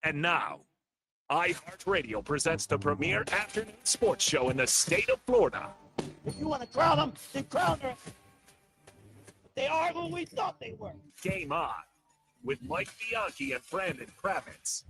And now, iHeartRadio presents the premier afternoon sports show in the state of Florida. If you want to crown them, then crown them. They are who we thought they were. Game On with Mike Bianchi and Brandon Kravitz.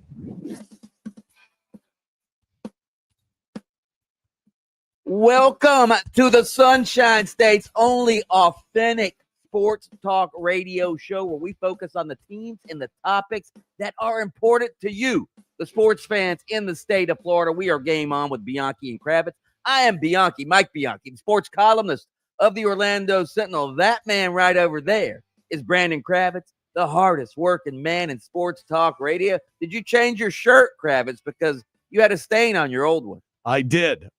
Welcome to the Sunshine State's only authentic sports talk radio show where we focus on the teams and the topics that are important to you, the sports fans in the state of Florida. We are Game On with Bianchi and Kravitz. I am Bianchi, Mike Bianchi, the sports columnist of the Orlando Sentinel. That man right over there is Brandon Kravitz, the hardest working man in sports talk radio. Did you change your shirt, Kravitz, because you had a stain on your old one? I did.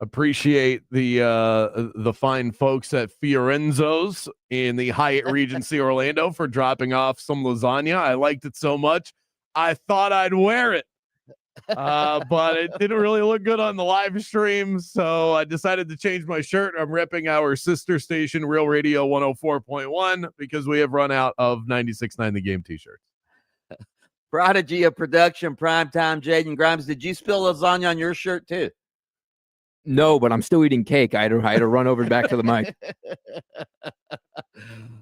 Appreciate the fine folks at Fiorenzo's in the Hyatt Regency Orlando for dropping off some lasagna. I liked it so much, I thought I'd wear it. But it didn't really look good on the live stream, so I decided to change my shirt. I'm repping our sister station, Real Radio 104.1, because we have run out of 96.9 The Game t-shirts. Prodigy of production, primetime Jaden Grimes. Did you spill lasagna on your shirt too? No, but I'm still eating cake. I had to run over back to the mic.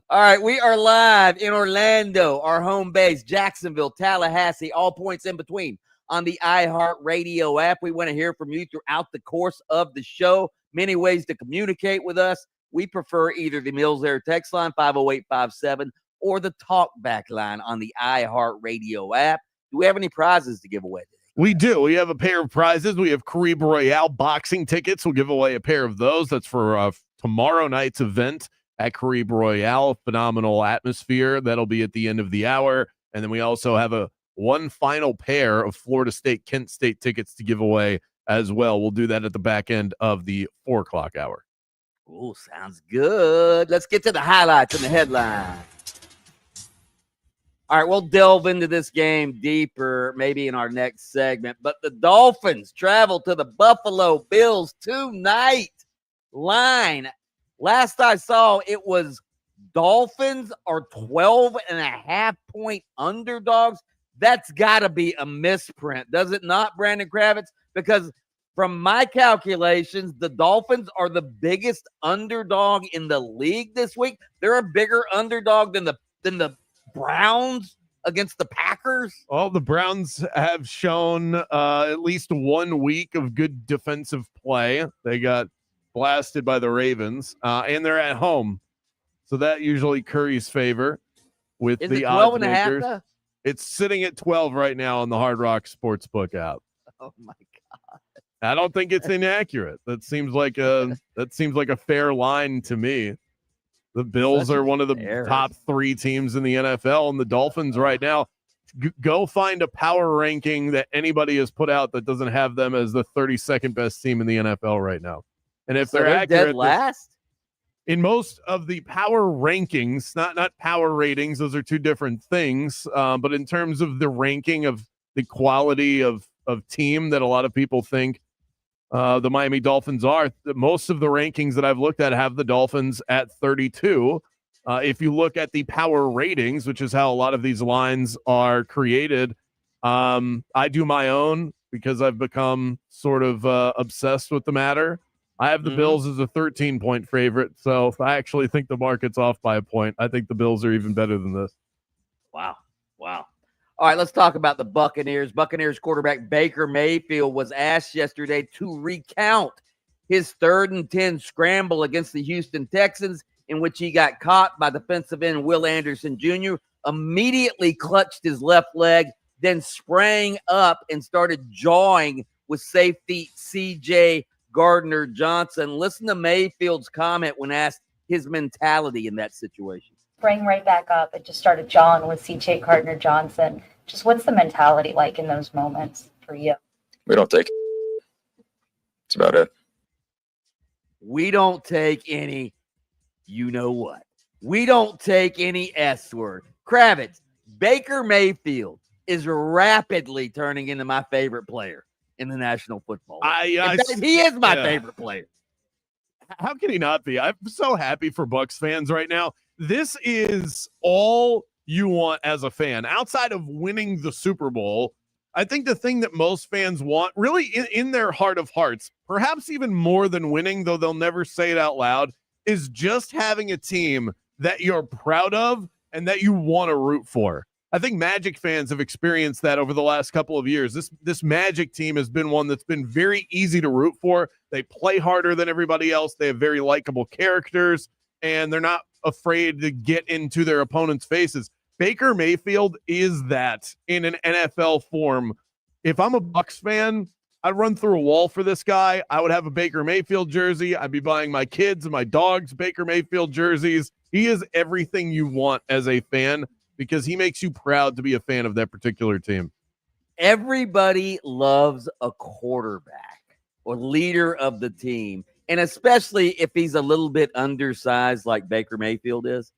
All right, we are live in Orlando, our home base, Jacksonville, Tallahassee, all points in between on the iHeartRadio app. We want to hear from you throughout the course of the show. Many ways to communicate with us. We prefer either the Mills Air text line, 50857, or the talkback line on the iHeartRadio app. Do we have any prizes to give away today? We do. We have a pair of prizes. We have Caribe Royale boxing tickets. We'll give away a pair of those. That's for tomorrow night's event at Caribe Royale. Phenomenal atmosphere. That'll be at the end of the hour. And then we also have one final pair of Florida State, Kent State tickets to give away as well. We'll do that at the back end of the 4 o'clock hour. Oh, sounds good. Let's get to the highlights and the headlines. All right, we'll delve into this game deeper maybe in our next segment. But the Dolphins travel to the Buffalo Bills tonight. Line. Last I saw, it was Dolphins are 12.5-point underdogs. That's got to be a misprint, does it not, Brandon Kravitz? Because from my calculations, the Dolphins are the biggest underdog in the league this week. They're a bigger underdog than the Browns against the Packers. Well, the Browns have shown at least 1 week of good defensive play. They got blasted by the Ravens, and they're at home. So that usually curries favor with the odds makers. It's sitting at 12 right now on the Hard Rock Sportsbook app. Oh my God. I don't think it's inaccurate. That seems like a fair line to me. The Bills are one of the top 3 teams in the NFL, and the Dolphins right now, go find a power ranking that anybody has put out that doesn't have them as the 32nd best team in the NFL right now. And if they're accurate, dead last in most of the power rankings, not power ratings, those are two different things. But in terms of the ranking of the quality of team that a lot of people think the Miami Dolphins are, most of the rankings that I've looked at have the Dolphins at 32. If you look at the power ratings, which is how a lot of these lines are created, I do my own because I've become sort of obsessed with the matter. I have the Bills as a 13-point favorite, so I actually think the market's off by a point. I think the Bills are even better than this. Wow. All right, let's talk about the Buccaneers. Buccaneers quarterback Baker Mayfield was asked yesterday to recount his 3rd and 10 scramble against the Houston Texans, in which he got caught by defensive end Will Anderson Jr., immediately clutched his left leg, then sprang up and started jawing with safety C.J. Gardner-Johnson. Listen to Mayfield's comment when asked his mentality in that situation. Sprang right back up and just started jawing with C.J. Gardner-Johnson. Just what's the mentality like in those moments for you? We don't take it. That's about it. We don't take any, you know what? We don't take any S word. Kravitz, Baker Mayfield is rapidly turning into my favorite player in the National Football League. He is my favorite player. How can he not be? I'm so happy for Bucs fans right now. This is all you want as a fan. Outside of winning the Super Bowl, I think the thing that most fans want, really in their heart of hearts, perhaps even more than winning, though they'll never say it out loud, is just having a team that you're proud of and that you want to root for. I think Magic fans have experienced that over the last couple of years. This Magic team has been one that's been very easy to root for. They play harder than everybody else. They have very likable characters, and they're not afraid to get into their opponents' faces. Baker Mayfield is that in an NFL form. If I'm a Bucs fan, I'd run through a wall for this guy. I would have a Baker Mayfield jersey. I'd be buying my kids and my dogs Baker Mayfield jerseys. He is everything you want as a fan because he makes you proud to be a fan of that particular team. Everybody loves a quarterback or leader of the team, and especially if he's a little bit undersized like Baker Mayfield is.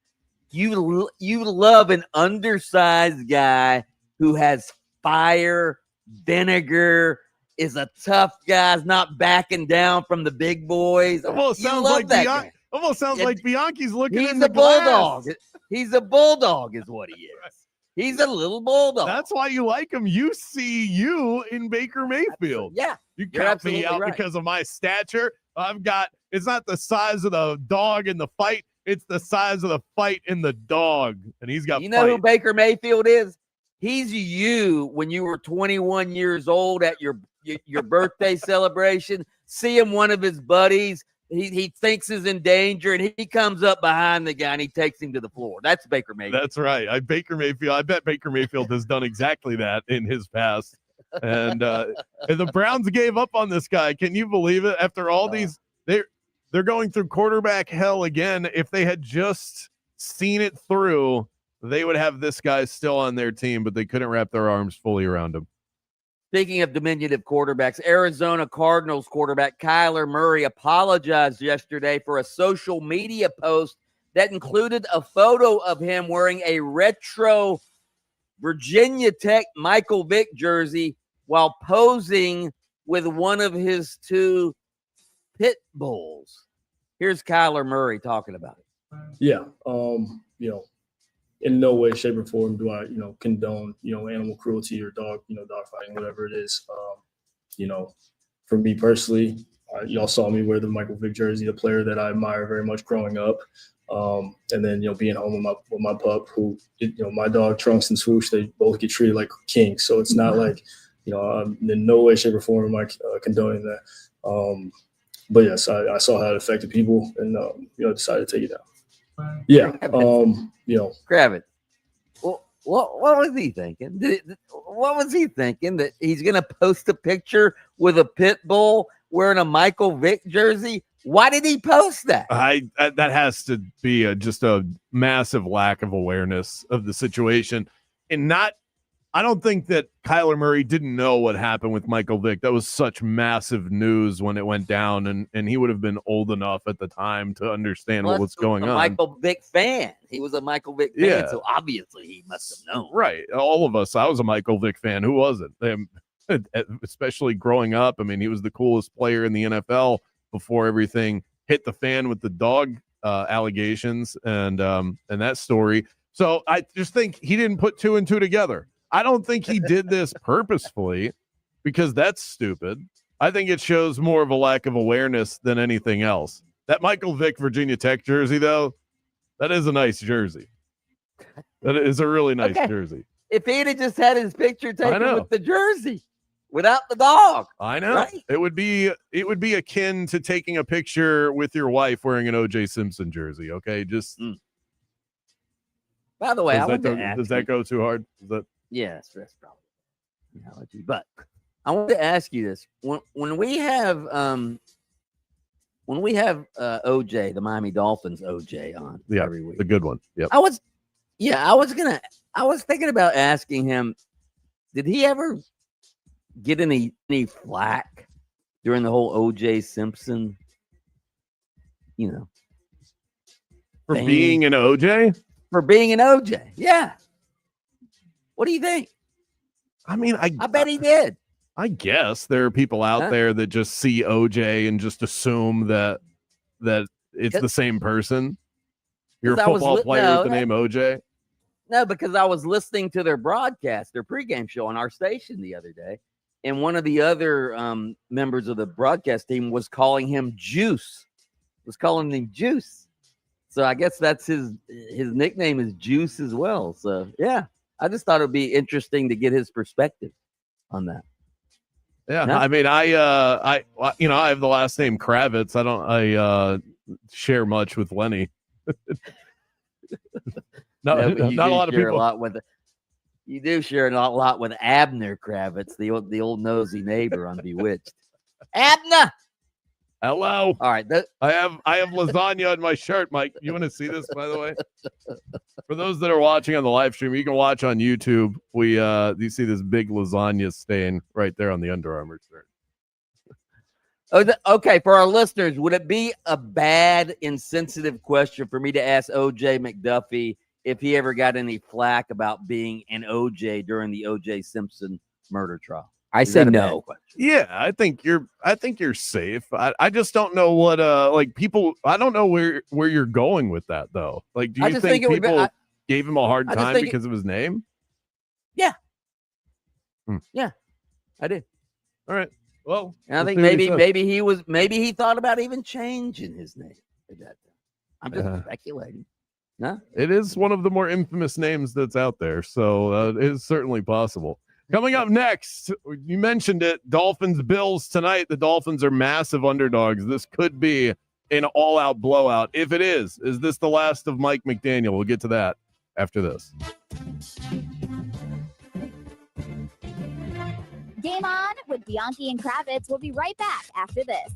You love an undersized guy who has fire, vinegar, is a tough guy, is not backing down from the big boys. Almost sounds like like Bianchi's looking in the bulldog. glass. He's a bulldog is what he is. He's a little bulldog. That's why you like him. You see you in Baker Mayfield. Yeah. You count me out right. because of my stature. It's not the size of the dog in the fight. It's the size of the fight in the dog. And he's got You know who Baker Mayfield is? He's you when you were 21 years old at your birthday celebration. See him, one of his buddies, he thinks is in danger, and he comes up behind the guy and he takes him to the floor. That's Baker Mayfield. That's right. I bet Baker Mayfield has done exactly that in his past. And the Browns gave up on this guy. Can you believe it? After all these, they're going through quarterback hell again. If they had just seen it through, they would have this guy still on their team, but they couldn't wrap their arms fully around him. Speaking of diminutive quarterbacks, Arizona Cardinals quarterback Kyler Murray apologized yesterday for a social media post that included a photo of him wearing a retro Virginia Tech Michael Vick jersey while posing with one of his two pit bulls. Here's Kyler Murray talking about it. Yeah. In no way, shape, or form do I, condone, animal cruelty or dog fighting, whatever it is. For me personally, y'all saw me wear the Michael Vick jersey, a player that I admire very much growing up. And then, being home with my pup who, my dog Trunks and Swoosh, they both get treated like kings. So it's not like, I'm in no way, shape, or form am I condoning that. But yes, I saw how it affected people and, decided to take it down. Yeah. Kravitz. Well, what was he thinking? What was he thinking that he's going to post a picture with a pit bull wearing a Michael Vick jersey? Why did he post that? That has to be just a massive lack of awareness of the situation, and I don't think that Kyler Murray didn't know what happened with Michael Vick. That was such massive news when it went down, and he would have been old enough at the time to understand what was going on. Michael Vick fan. He was a Michael Vick fan, so obviously he must have known. Right. All of us. I was a Michael Vick fan. Who wasn't? Especially growing up. I mean, he was the coolest player in the NFL before everything hit the fan with the dog allegations and that story. So I just think he didn't put two and two together. I don't think he did this purposefully because that's stupid. I think it shows more of a lack of awareness than anything else. That Michael Vick Virginia Tech jersey, though, that is a nice jersey. That is a really nice jersey. If he'd have just had his picture taken with the jersey, without the dog. I know. Right? It would be akin to taking a picture with your wife wearing an O.J. Simpson jersey, okay? Just By the way, does that go too hard? Yes, that's probably an analogy. But I want to ask you this: when we have OJ, the Miami Dolphins OJ on every week, the good one. Yep. I was thinking about asking him, did he ever get any flack during the whole OJ Simpson, for being an OJ? For being an OJ, yeah. What do you think? I mean, I bet he did. I guess there are people out there that just see OJ and just assume that it's the same person. You're a football player with the name OJ. No, because I was listening to their broadcast, their pregame show on our station the other day, and one of the other members of the broadcast team was calling him Juice. So I guess that's his nickname is Juice as well. So yeah, I just thought it'd be interesting to get his perspective on that. Yeah, No? I mean, I have the last name Kravitz. I share much with Lenny. Not a lot of people. You do share a lot with Abner Kravitz, the old nosy neighbor on Bewitched. Abner. Hello. All right. I have lasagna on my shirt, Mike. You want to see this, by the way? For those that are watching on the live stream, you can watch on YouTube. You see this big lasagna stain right there on the Under Armour shirt. Okay, for our listeners, would it be a bad, insensitive question for me to ask OJ McDuffie if he ever got any flack about being an OJ during the OJ Simpson murder trial? I say no. Yeah, I think you're safe. I just don't know what people. I don't know where you're going with that though. Like, do you think people gave him a hard time because of his name? Yeah. Yeah, I did. All right. Well, and I think maybe he thought about even changing his name at that time. I'm just speculating. No, it is one of the more infamous names that's out there, so it is certainly possible. Coming up next, you mentioned it, Dolphins-Bills tonight. The Dolphins are massive underdogs. This could be an all-out blowout. If it is this the last of Mike McDaniel? We'll get to that after this. Game On with Bianchi and Kravitz. We'll be right back after this.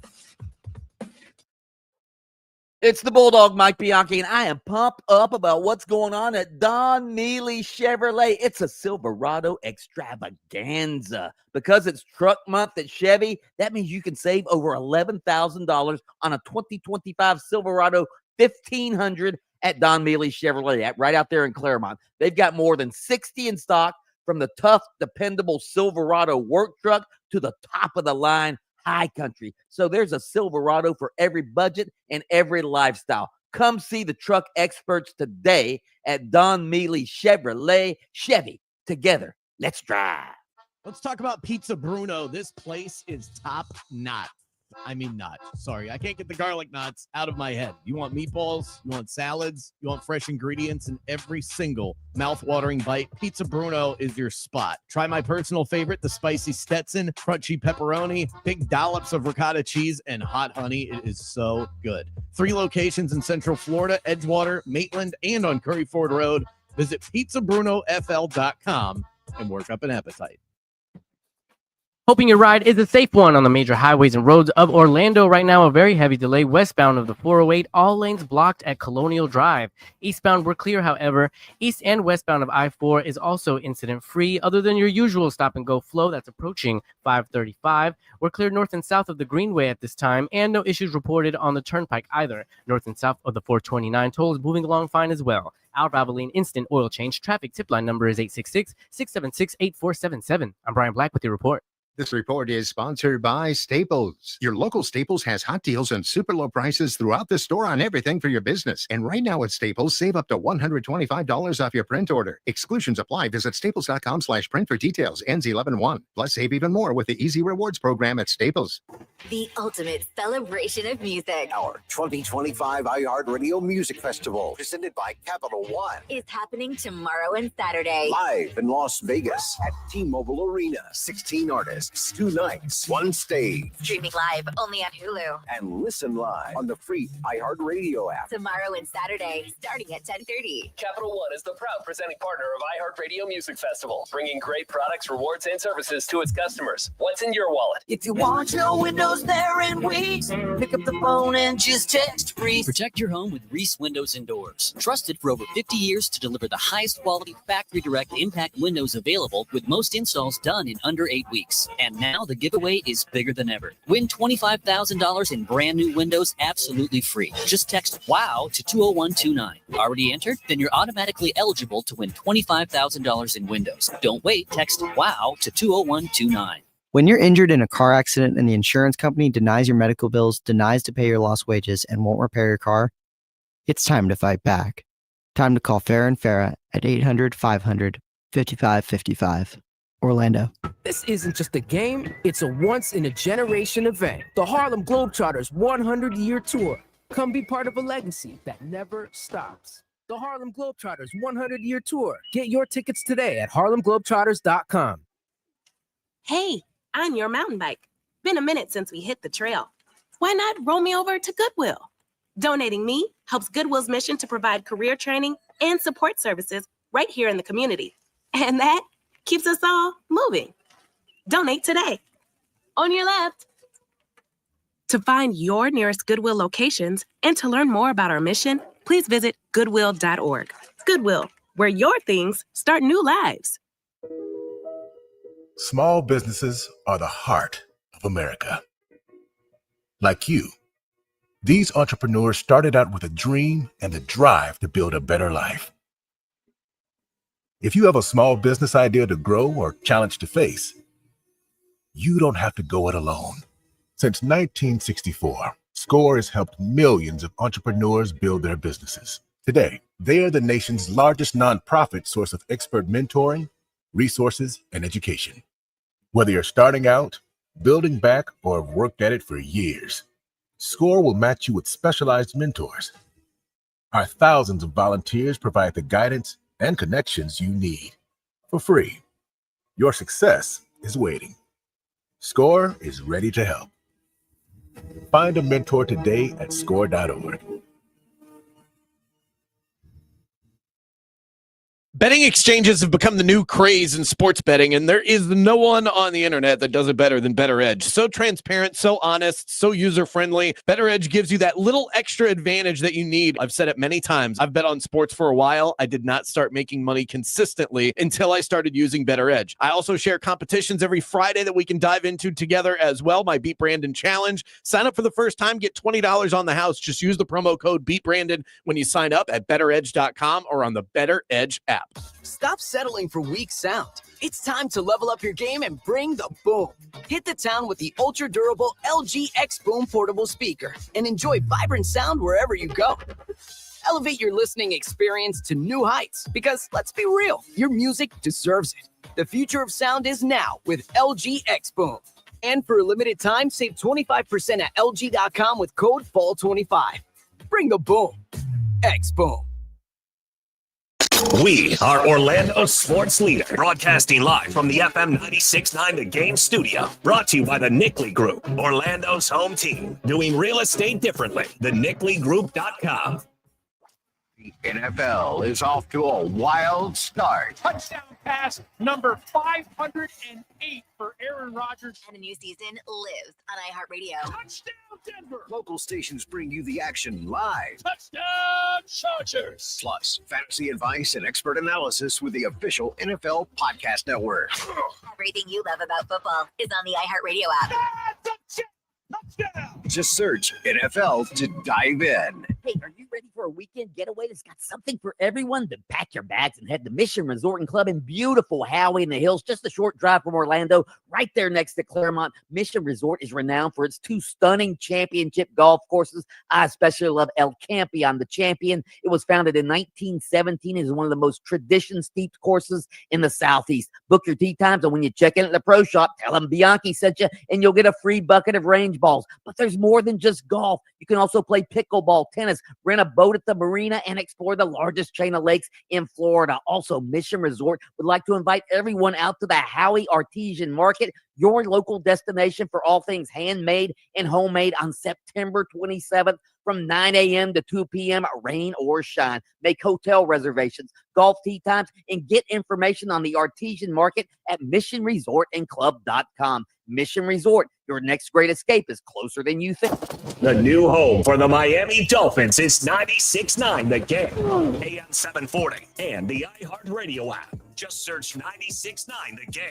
It's the Bulldog, Mike Bianchi, and I am pumped up about what's going on at Don Mealy Chevrolet. It's a Silverado extravaganza. Because it's truck month at Chevy, that means you can save over $11,000 on a 2025 Silverado 1500 at Don Mealy Chevrolet, right out there in Claremont. They've got more than 60 in stock, from the tough, dependable Silverado work truck to the top of the line high country. So there's a Silverado for every budget and every lifestyle. Come see the truck experts today at Don Mealy Chevrolet. Chevy, together, let's drive. Let's talk about Pizza Bruno. This place is top notch. I mean, nuts. Sorry, I can't get the garlic knots out of my head. You want meatballs, you want salads, you want fresh ingredients in every single mouth-watering bite. Pizza Bruno is your spot. Try my personal favorite, the spicy Stetson, crunchy pepperoni, big dollops of ricotta cheese, and hot honey. It is so good. 3 locations in Central Florida, Edgewater, Maitland, and on Curry Ford Road. Visit pizzabruno.fl.com and work up an appetite. Hoping your ride is a safe one on the major highways and roads of Orlando. Right now, a very heavy delay westbound of the 408. All lanes blocked at Colonial Drive. Eastbound, we're clear, however. East and westbound of I-4 is also incident-free, other than your usual stop-and-go flow that's approaching 535. We're clear north and south of the Greenway at this time, and no issues reported on the Turnpike either. North and south of the 429 toll is moving along fine as well. Al Raveline Instant Oil Change. Traffic tip line number is 866-676-8477. I'm Brian Black with your report. This report is sponsored by Staples. Your local Staples has hot deals and super low prices throughout the store on everything for your business. And right now at Staples, save up to $125 off your print order. Exclusions apply. Visit staples.com/print for details. Ends 11/1. Plus, save even more with the Easy Rewards program at Staples. The ultimate celebration of music. Our 2025 iHeartRadio Music Festival, presented by Capital One, is happening tomorrow and Saturday. Live in Las Vegas at T-Mobile Arena. 16 artists, 2 nights, 1 stage. Streaming live only on Hulu. And listen live on the free iHeartRadio app. Tomorrow and Saturday, starting at 10:30. Capital One is the proud presenting partner of iHeartRadio Music Festival, bringing great products, rewards, and services to its customers. What's in your wallet? If you want your windows there in weeks, pick up the phone and just text Reese. Protect your home with Reese Windows and Doors. Trusted for over 50 years to deliver the highest quality factory direct impact windows available, with most installs done in under 8 weeks. And now the giveaway is bigger than ever. Win $25,000 in brand new windows absolutely free. Just text WOW to 20129. Already entered? Then you're automatically eligible to win $25,000 in windows. Don't wait. Text WOW to 20129. When you're injured in a car accident and the insurance company denies your medical bills, denies to pay your lost wages, and won't repair your car, it's time to fight back. Time to call Farrah and Farrah at 800-500-5555. Orlando. This isn't just a game, it's a once-in-a-generation event. The Harlem Globetrotters 100-year tour. Come be part of a legacy that never stops. The Harlem Globetrotters 100-year tour. Get your tickets today at harlemglobetrotters.com. Hey, I'm your mountain bike. Been a minute since we hit the trail. Why not roll me over to Goodwill? Donating me helps Goodwill's mission to provide career training and support services right here in the community. And that keeps us all moving. Donate today. On your left. To find your nearest Goodwill locations and to learn more about our mission, please visit goodwill.org. Goodwill, where your things start new lives. Small businesses are the heart of America. Like you, these entrepreneurs started out with a dream and the drive to build a better life. If you have a small business idea to grow or challenge to face, you don't have to go it alone. Since 1964, SCORE has helped millions of entrepreneurs build their businesses. Today, they are the nation's largest nonprofit source of expert mentoring, resources, and education. Whether you're starting out, building back, or have worked at it for years, SCORE will match you with specialized mentors. Our thousands of volunteers provide the guidance and connections you need for free. Your success is waiting. SCORE is ready to help. Find a mentor today at score.org. Betting exchanges have become the new craze in sports betting, and there is no one on the internet that does it better than BetterEdge. So transparent, so honest, so user-friendly. BetterEdge gives you that little extra advantage that you need. I've said it many times. I've bet on sports for a while. I did not start making money consistently until I started using BetterEdge. I also share competitions every Friday that we can dive into together as well. My Beat Brandon Challenge. Sign up for the first time, get $20 on the house. Just use the promo code BeatBrandon when you sign up at betteredge.com or on the BetterEdge app. Stop settling for weak sound. It's time to level up your game and bring the boom. Hit the town with the ultra-durable LG X Boom portable speaker and enjoy vibrant sound wherever you go. Elevate your listening experience to new heights because, let's be real, your music deserves it. The future of sound is now with LG X Boom. And for a limited time, save 25% at LG.com with code FALL25. Bring the boom. X Boom. We are Orlando Sports Leader, broadcasting live from the FM 96.9 The Game studio. Brought to you by the Nickley Group, Orlando's home team. Doing real estate differently. TheNickleyGroup.com. The NFL is off to a wild start. Touchdown pass number 508 for Aaron Rodgers. And the new season lives on iHeartRadio. Touchdown Denver. Local stations bring you the action live. Touchdown Chargers. Plus, fantasy advice and expert analysis with the official NFL Podcast Network. Everything you love about football is on the iHeartRadio app. Touchdown. Just search NFL to dive in. Hey, are you ready for a weekend getaway that's got something for everyone? Then pack your bags and head to Mission Resort and Club in beautiful Howey in the Hills, just a short drive from Orlando, right there next to Claremont. Mission Resort is renowned for its 2 stunning championship golf courses. I especially love El Campeon, the Champion. It was founded in 1917. It is one of the most tradition-steeped courses in the Southeast. Book your tee times, and when you check in at the pro shop, tell them Bianchi sent you, and you'll get a free bucket of range balls. But there's more than just golf. You can also play pickleball, tennis, rent a boat at the marina, and explore the largest chain of lakes in Florida. Also, Mission Resort would like to invite everyone out to the Howey Artesian Market, your local destination for all things handmade and homemade, on September 27th from 9 a.m. to 2 p.m., rain or shine. Make hotel reservations, golf tee times, and get information on the Artesian Market at missionresortandclub.com. Mission Resort, your next great escape is closer than you think. The new home for the Miami Dolphins is 96.9 The Game, AM 740, and the iHeartRadio app. Just search 96.9 The Game.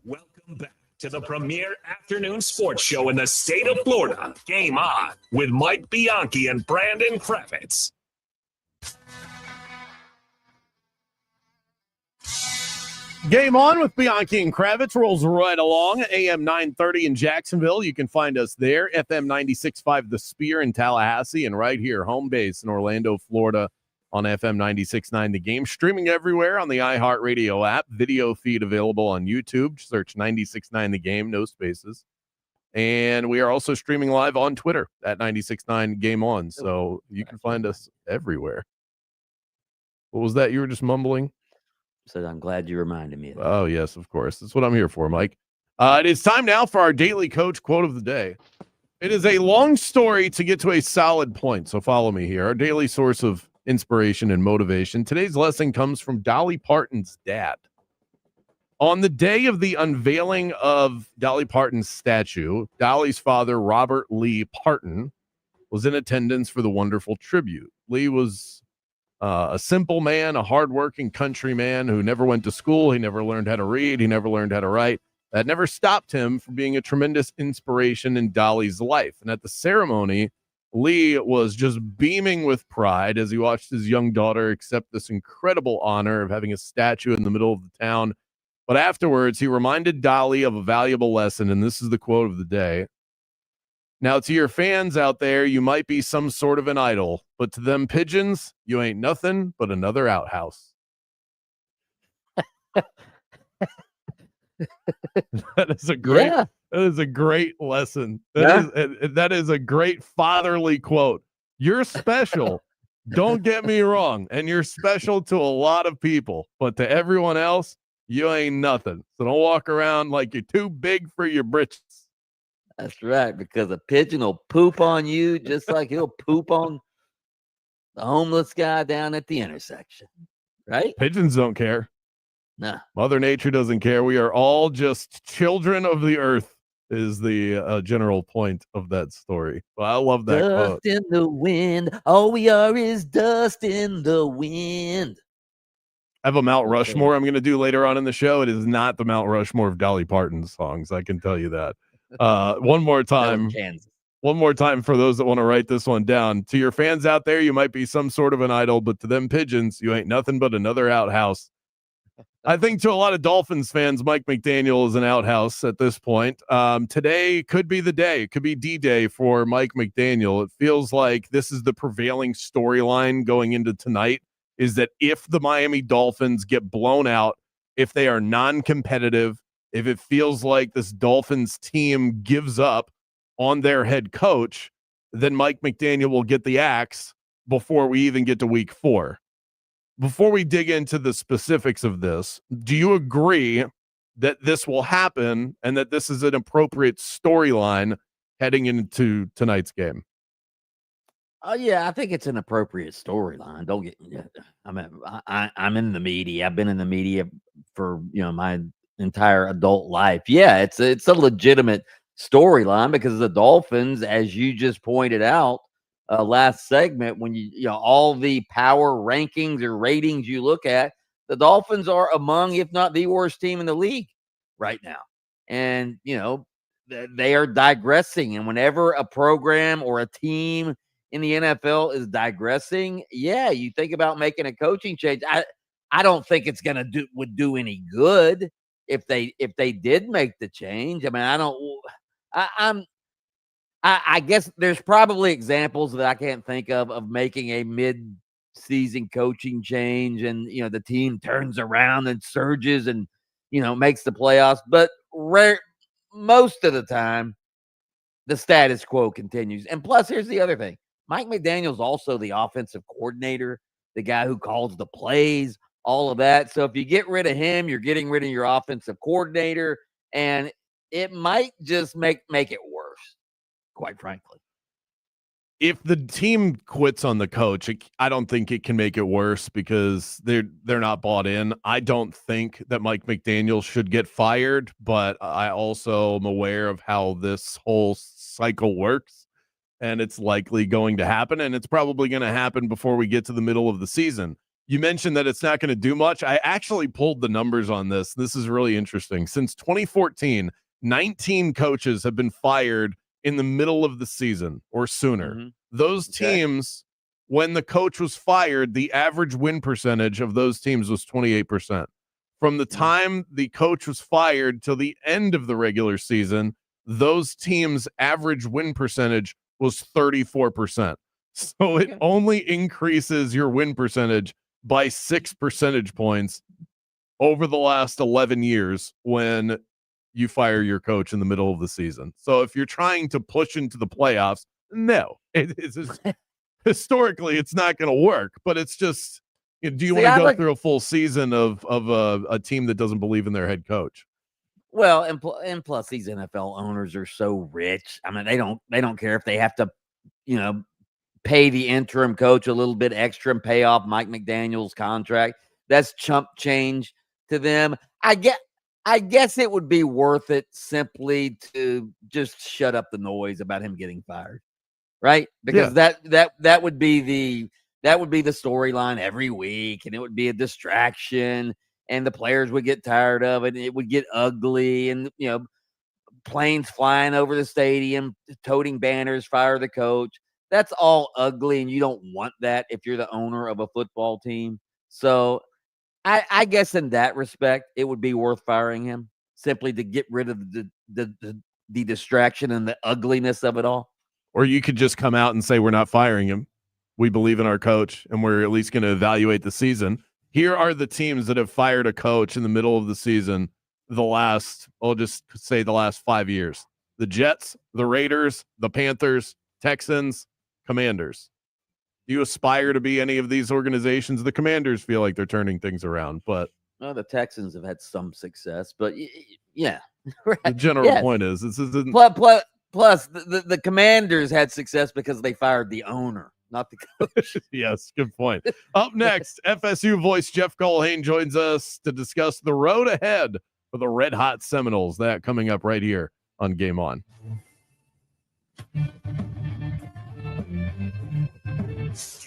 Welcome back to the premier afternoon sports show in the state of Florida. Game On with Mike Bianchi and Brandon Kravitz. Game On with Bianchi and Kravitz rolls right along. AM 930 in Jacksonville. You can find us there. FM 96.5 The Spear in Tallahassee, and right here, home base in Orlando, Florida, on FM 96.9 The Game, streaming everywhere on the iHeartRadio app, video feed available on YouTube. Search 96.9 The Game, no spaces. And we are also streaming live on Twitter at 96.9 Game On. So you can find us everywhere. What was that you were just mumbling? So I'm glad you reminded me of that. Oh, yes, of course. That's what I'm here for, Mike. It is time now for our daily coach quote of the day. It is a long story to get to a solid point, so follow me here. Our daily source of inspiration and motivation. Today's lesson comes from Dolly Parton's dad. On the day of the unveiling of Dolly Parton's statue, Dolly's father, Robert Lee Parton, was in attendance for the wonderful tribute. Lee was a simple man, a hardworking country man who never went to school. He never learned how to read. He never learned how to write. That never stopped him from being a tremendous inspiration in Dolly's life. And at the ceremony, Lee was just beaming with pride as he watched his young daughter accept this incredible honor of having a statue in the middle of the town. But afterwards, he reminded Dolly of a valuable lesson, and this is the quote of the day. Now, to your fans out there, you might be some sort of an idol, but to them pigeons, you ain't nothing but another outhouse. That is a great lesson. That is a great fatherly quote. You're special. Don't get me wrong. And you're special to a lot of people, but to everyone else, you ain't nothing. So don't walk around like you're too big for your britches. That's right, because a pigeon will poop on you just like he'll poop on the homeless guy down at the intersection, right? Pigeons don't care. No. Mother Nature doesn't care. We are all just children of the earth is the general point of that story. Well, I love that Dust quote. in the wind. All we are is dust in the wind. I have a Mount Rushmore I'm going to do later on in the show. It is not the Mount Rushmore of Dolly Parton's songs. I can tell you that. One more time. One more time for those that want to write this one down. To your fans out there, you might be some sort of an idol, but to them pigeons, you ain't nothing but another outhouse. I think to a lot of Dolphins fans, Mike McDaniel is an outhouse at this point. Today could be the day. It could be D-Day for Mike McDaniel. It feels like this is the prevailing storyline going into tonight, is that if the Miami Dolphins get blown out, if they are non-competitive, if it feels like this Dolphins team gives up on their head coach, then Mike McDaniel will get the axe before we even get to week 4. Before we dig into the specifics of this, do you agree that this will happen and that this is an appropriate storyline heading into tonight's game? Yeah, I think it's an appropriate storyline. Don't get. I'm in the media. I've been in the media for my entire adult life. Yeah, it's a legitimate storyline because the Dolphins, as you just pointed out last segment, when you all the power rankings or ratings you look at, the Dolphins are among, if not the worst team in the league right now. And they are digressing. And whenever a program or a team in the NFL is digressing, yeah, you think about making a coaching change. I don't think it's gonna would do any good if they did make the change. I mean, I guess there's probably examples that I can't think of making a mid-season coaching change and the team turns around and surges and makes the playoffs, but most of the time the status quo continues. And plus, here's the other thing. Mike McDaniel's also the offensive coordinator, the guy who calls the plays, all of that. So if you get rid of him, you're getting rid of your offensive coordinator, and it might just make it worse, quite frankly. If the team quits on the coach, I don't think it can make it worse because they're not bought in. I don't think that Mike McDaniel should get fired, but I also am aware of how this whole cycle works. And it's likely going to happen, and it's probably going to happen before we get to the middle of the season. You mentioned that it's not going to do much. I actually pulled the numbers on this. This is really interesting. Since 2014, 19 coaches have been fired in the middle of the season or sooner. Mm-hmm. Those teams, when the coach was fired, the average win percentage of those teams was 28%. From the time the coach was fired till the end of the regular season, those teams' average win percentage was 34%. So it only increases your win percentage by 6 percentage points over the last 11 years when you fire your coach in the middle of the season. So if you're trying to push into the playoffs, no, it's historically it's not going to work. But it's just, do you want to go through a full season of a team that doesn't believe in their head coach? Well, and plus these NFL owners are so rich. I mean, they don't care if they have to, pay the interim coach a little bit extra and pay off Mike McDaniel's contract. That's chump change to them. I guess it would be worth it simply to just shut up the noise about him getting fired, right? Because that would be the storyline every week, and it would be a distraction, and the players would get tired of it, and it would get ugly, and planes flying over the stadium, toting banners, fire the coach. That's all ugly, and you don't want that if you're the owner of a football team. So I guess in that respect, it would be worth firing him simply to get rid of the distraction and the ugliness of it all. Or you could just come out and say, we're not firing him. We believe in our coach, and we're at least going to evaluate the season. Here are the teams that have fired a coach in the middle of the season I'll just say the last 5 years. The Jets, the Raiders, the Panthers, Texans, Commanders. Do you aspire to be any of these organizations? The Commanders feel like they're turning things around, but the Texans have had some success, but yeah. The general point is this isn't. Plus, the Commanders had success because they fired the owner, not the coach. Yes, good point. Up next, FSU voice Jeff Culhane joins us to discuss the road ahead for the Red Hot Seminoles. That coming up right here on Game On.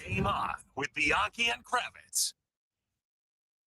Game On with Bianchi and Kravitz.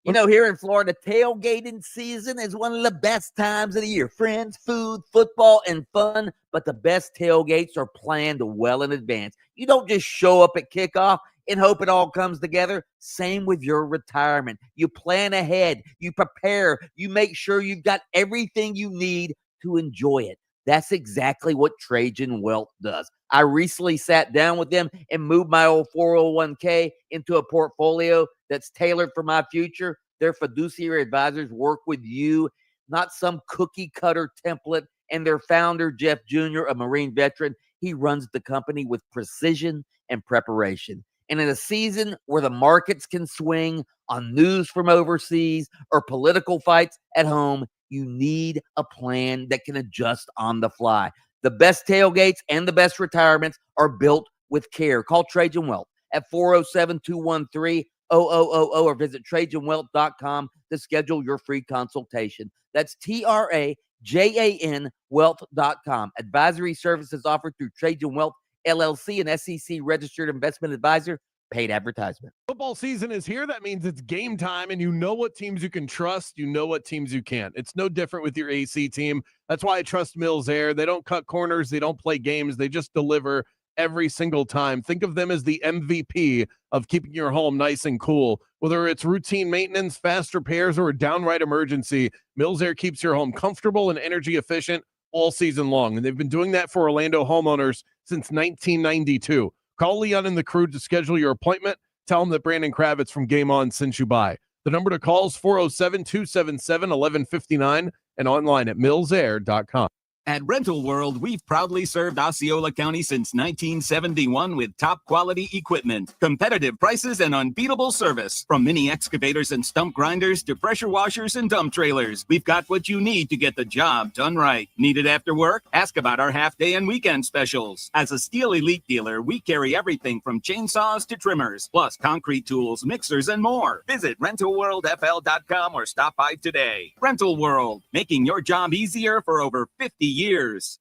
Here in Florida, tailgating season is one of the best times of the year. Friends, food, football, and fun. But the best tailgates are planned well in advance. You don't just show up at kickoff and hope it all comes together. Same with your retirement. You plan ahead. You prepare. You make sure you've got everything you need to enjoy it. That's exactly what Trajan Wealth does. I recently sat down with them and moved my old 401k into a portfolio that's tailored for my future. Their fiduciary advisors work with you, not some cookie cutter template. And their founder, Jeff Jr., a Marine veteran, he runs the company with precision and preparation. And in a season where the markets can swing on news from overseas or political fights at home, you need a plan that can adjust on the fly. The best tailgates and the best retirements are built with care. Call Trajan Wealth at 407-213-0000 or visit TrajanWealth.com to schedule your free consultation. That's TRAJAN Wealth.com. Advisory services offered through Trajan Wealth LLC, an SEC registered investment advisor. Paid advertisement. Football season is here. That means it's game time, and you know what teams you can trust. You know what teams you can't. It's no different with your AC team. That's why I trust Mills Air. They don't cut corners. They don't play games. They just deliver every single time. Think of them as the MVP of keeping your home nice and cool. Whether it's routine maintenance, fast repairs, or a downright emergency, Mills Air keeps your home comfortable and energy efficient all season long. And they've been doing that for Orlando homeowners since 1992. Call Leon and the crew to schedule your appointment. Tell them that Brandon Kravitz from Game On sent you by. The number to call is 407-277-1159 and online at millsair.com. At Rental World, we've proudly served Osceola County since 1971 with top quality equipment, competitive prices, and unbeatable service. From mini excavators and stump grinders to pressure washers and dump trailers, we've got what you need to get the job done right. Need it after work? Ask about our half-day and weekend specials. As a Steel Elite dealer, we carry everything from chainsaws to trimmers, plus concrete tools, mixers, and more. Visit RentalWorldFL.com or stop by today. Rental World, making your job easier for over 50 years.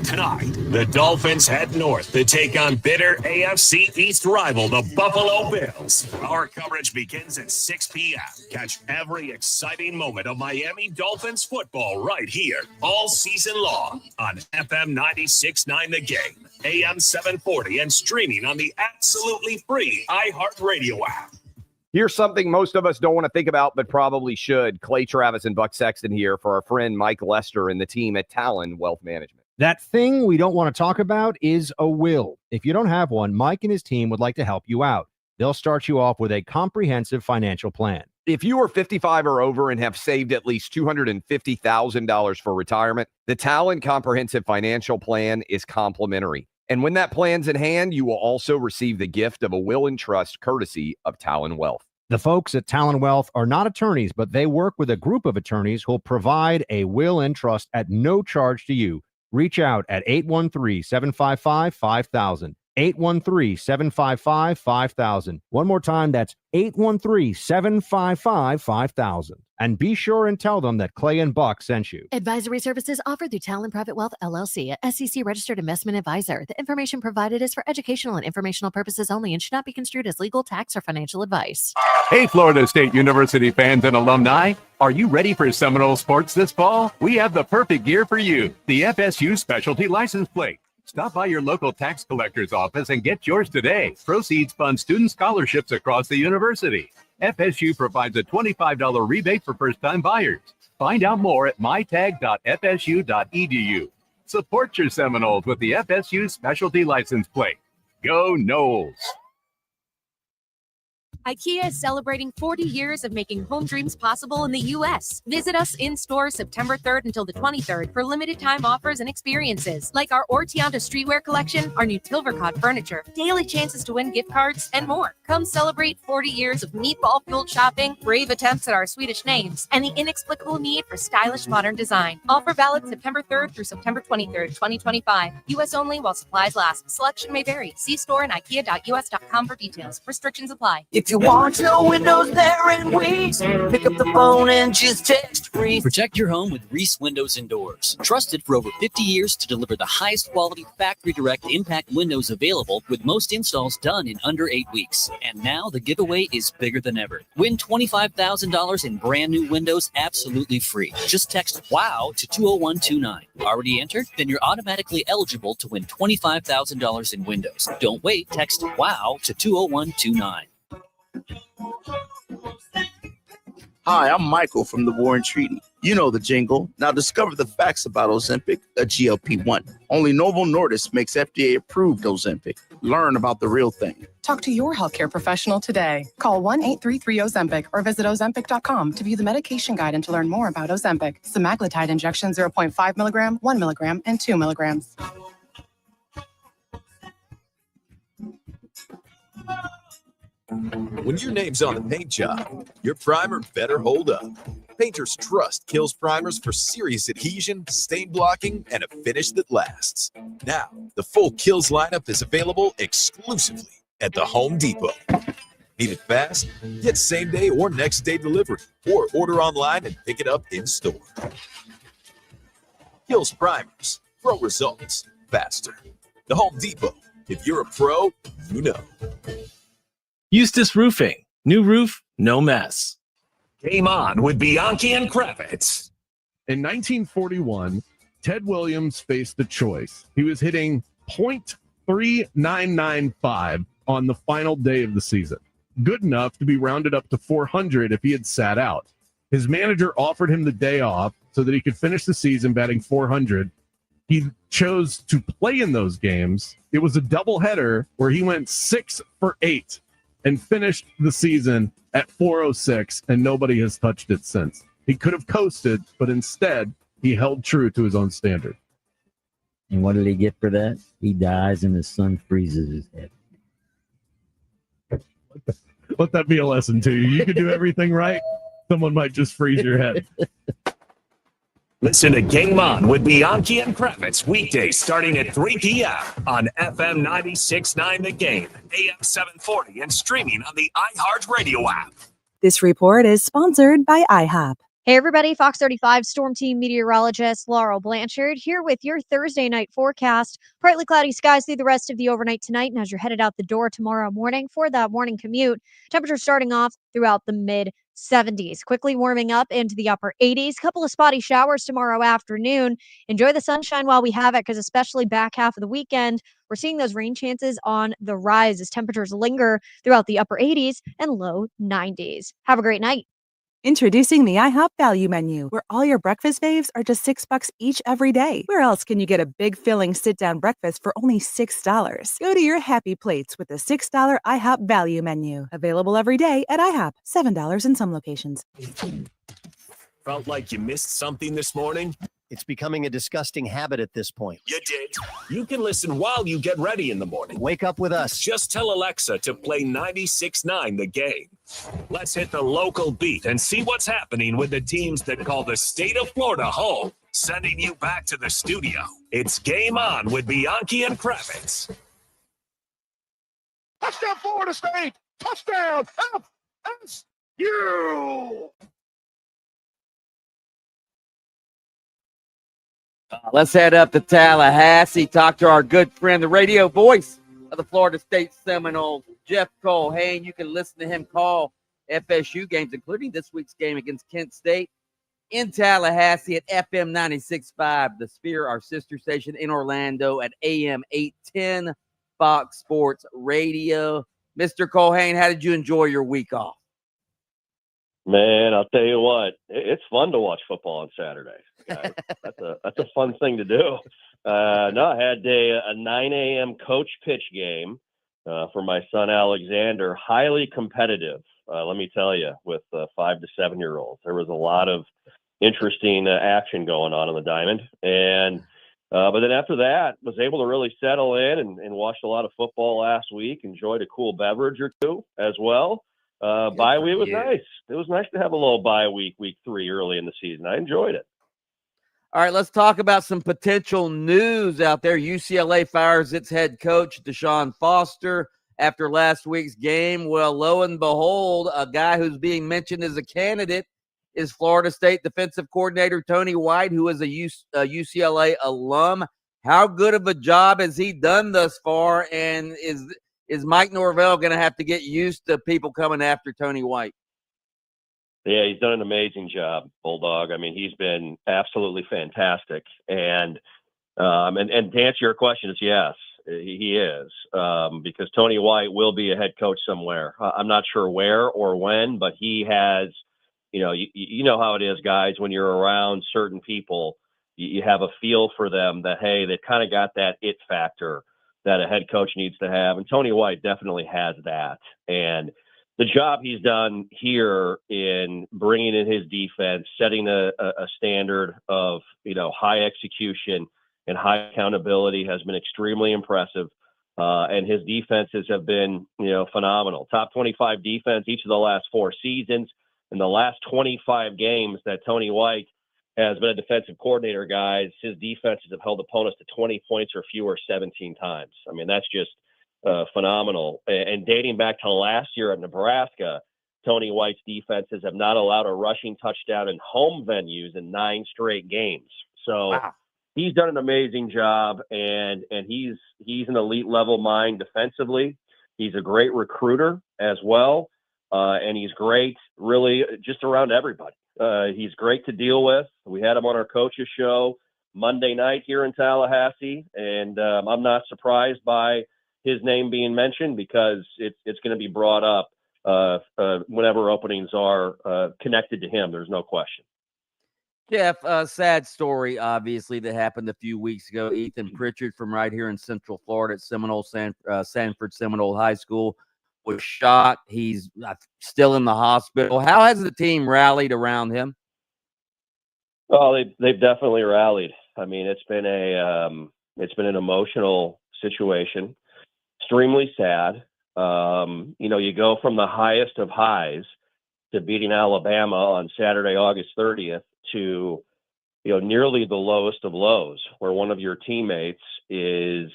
Tonight, the Dolphins head north to take on bitter AFC East rival, the Buffalo Bills. Our coverage begins at 6 p.m. Catch every exciting moment of Miami Dolphins football right here, all season long on FM 96.9 The Game, AM 740, and streaming on the absolutely free iHeartRadio app. Here's something most of us don't want to think about, but probably should. Clay Travis and Buck Sexton here for our friend Mike Lester and the team at Talon Wealth Management. That thing we don't want to talk about is a will. If you don't have one, Mike and his team would like to help you out. They'll start you off with a comprehensive financial plan. If you are 55 or over and have saved at least $250,000 for retirement, the Talon Comprehensive Financial Plan is complimentary. And when that plan's in hand, you will also receive the gift of a will and trust courtesy of Talon Wealth. The folks at Talon Wealth are not attorneys, but they work with a group of attorneys who'll provide a will and trust at no charge to you. Reach out at 813-755-5000. 813-755-5000. One more time, that's 813-755-5000. And be sure and tell them that Clay and Buck sent you. Advisory services offered through Talon Private Wealth, LLC, a SEC registered investment advisor. The information provided is for educational and informational purposes only and should not be construed as legal, tax, or financial advice. Hey, Florida State University fans and alumni. Are you ready for Seminole sports this fall? We have the perfect gear for you, the FSU Specialty License Plate. Stop by your local tax collector's office and get yours today. Proceeds fund student scholarships across the university. FSU provides a $25 rebate for first-time buyers. Find out more at mytag.fsu.edu. Support your Seminoles with the FSU Specialty License Plate. Go Noles! IKEA is celebrating 40 years of making home dreams possible in the U.S. Visit us in-store September 3rd until the 23rd for limited-time offers and experiences, like our Ortianta streetwear collection, our new Tilvercott furniture, daily chances to win gift cards, and more. Come celebrate 40 years of meatball-fueled shopping, brave attempts at our Swedish names, and the inexplicable need for stylish modern design. Offer valid September 3rd through September 23rd, 2025. U.S. only while supplies last. Selection may vary. See store and ikea.us.com for details. Restrictions apply. If you want your windows there in weeks, pick up the phone and just text Reese. Protect your home with Reese Windows and Doors. Trusted for over 50 years to deliver the highest quality factory direct impact windows available, with most installs done in under 8 weeks. And now the giveaway is bigger than ever. Win $25,000 in brand new windows absolutely free. Just text WOW to 20129. Already entered? Then you're automatically eligible to win $25,000 in windows. Don't wait. Text WOW to 20129. Hi, I'm Michael from the Warren Treaty. You know the jingle. Now discover the facts about Ozempic, a GLP-1. Only Novo Nordisk makes FDA-approved Ozempic. Learn about the real thing. Talk to your healthcare professional today. Call 1-833-OZEMPIC or visit Ozempic.com to view the medication guide and to learn more about Ozempic. Semaglutide injection 0.5 milligram, 1 milligram, and 2 milligrams. When your name's on a paint job, your primer better hold up. Painters trust Kills primers for serious adhesion, stain blocking, and a finish that lasts. Now, the full Kills lineup is available exclusively at the Home Depot. Need it fast? Get same-day or next-day delivery, or order online and pick it up in-store. Kills primers. Pro results faster. The Home Depot. If you're a pro, you know. Eustace Roofing. New roof, no mess. Game on with Bianchi and Kravitz. In 1941, Ted Williams faced a choice. He was hitting .3995 on the final day of the season. Good enough to be rounded up to 400 if he had sat out. His manager offered him the day off so that he could finish the season batting 400. He chose to play in those games. It was a doubleheader where he went 6 for 8 and finished the season at 406, and nobody has touched it since. He could have coasted, but instead, he held true to his own standard. And what did he get for that? He dies and the sun freezes his head. Let that be a lesson to you. You can do everything right. Someone might just freeze your head. Listen to Game On with Bianchi and Kravitz weekdays starting at 3 p.m. on FM 96.9 The Game, AM 740, and streaming on the iHeart Radio app. This report is sponsored by IHOP. Hey everybody, Fox 35 Storm Team meteorologist Laurel Blanchard here with your Thursday night forecast. Partly cloudy skies through the rest of the overnight tonight, and as you're headed out the door tomorrow morning for that morning commute, temperatures starting off throughout the mid-70s, quickly warming up into the upper 80s. Couple of spotty showers tomorrow afternoon. Enjoy the sunshine while we have it, because especially back half of the weekend, we're seeing those rain chances on the rise as temperatures linger throughout the upper 80s and low 90s. Have a great night. Introducing the IHOP Value Menu, where all your breakfast faves are just $6 each every day. Where else can you get a big filling sit-down breakfast for only $6? Go to your happy plates with the $6 IHOP Value Menu. Available every day at IHOP. $7 in some locations. Felt like you missed something this morning? It's becoming a disgusting habit at this point. You did. You can listen while you get ready in the morning. Wake up with us. Just tell Alexa to play 96.9 The Game. Let's hit the local beat and see what's happening with the teams that call the state of Florida home. Sending you back to the studio. It's Game On with Bianchi and Kravitz. Touchdown, Florida State! Touchdown, FSU! Let's head up to Tallahassee, talk to our good friend, the radio voice of the Florida State Seminoles, Jeff Culhane. You can listen to him call FSU games, including this week's game against Kent State in Tallahassee at FM 96.5, The Sphere, our sister station in Orlando at AM 810, Fox Sports Radio. Mr. Culhane, how did you enjoy your week off? Man, I'll tell you what, it's fun to watch football on Saturdays, guys. That's a fun thing to do. No, I had a 9 a.m. coach pitch game for my son Alexander. Highly competitive, let me tell you, with 5 to 7 year olds. There was a lot of interesting action going on the diamond, and but then after that, was able to really settle in and watched a lot of football last week. Enjoyed a cool beverage or two as well. Bye week was nice. It was nice to have a little bye week 3 early in the season. I enjoyed it. All right, let's talk about some potential news out there. UCLA fires its head coach, Deshaun Foster, after last week's game. Well, lo and behold, a guy who's being mentioned as a candidate is Florida State defensive coordinator Tony White, who is a UCLA alum. How good of a job has he done thus far, and is Mike Norvell going to have to get used to people coming after Tony White? Yeah, he's done an amazing job, Bulldog. I mean, he's been absolutely fantastic. And to answer your question, is yes, he is, because Tony White will be a head coach somewhere. I'm not sure where or when, but he has, you know how it is, guys, when you're around certain people, you have a feel for them that, hey, they've kind of got that it factor that a head coach needs to have. And Tony White definitely has that. And the job he's done here in bringing in his defense, setting a standard of, high execution and high accountability has been extremely impressive. And his defenses have been, phenomenal. Top 25 defense each of the last 4 seasons. In the last 25 games that Tony White has been a defensive coordinator, guys, his defenses have held opponents to 20 points or fewer 17 times. I mean, that's just phenomenal. And dating back to last year at Nebraska, Tony White's defenses have not allowed a rushing touchdown in home venues in 9 straight games. So He's done an amazing job, and he's an elite level mind defensively. He's a great recruiter as well, and he's great really just around everybody. He's great to deal with. We had him on our coaches show Monday night here in Tallahassee, and I'm not surprised by his name being mentioned because it's going to be brought up whenever openings are connected to him. There's no question. Jeff, a sad story, obviously, that happened a few weeks ago. Ethan Pritchard from right here in Central Florida at Sanford Seminole High School was shot. He's still in the hospital. How has the team rallied around him? Oh, they've definitely rallied. I mean, it's been an emotional situation, extremely sad. You go from the highest of highs to beating Alabama on Saturday, August 30th, to nearly the lowest of lows, where one of your teammates is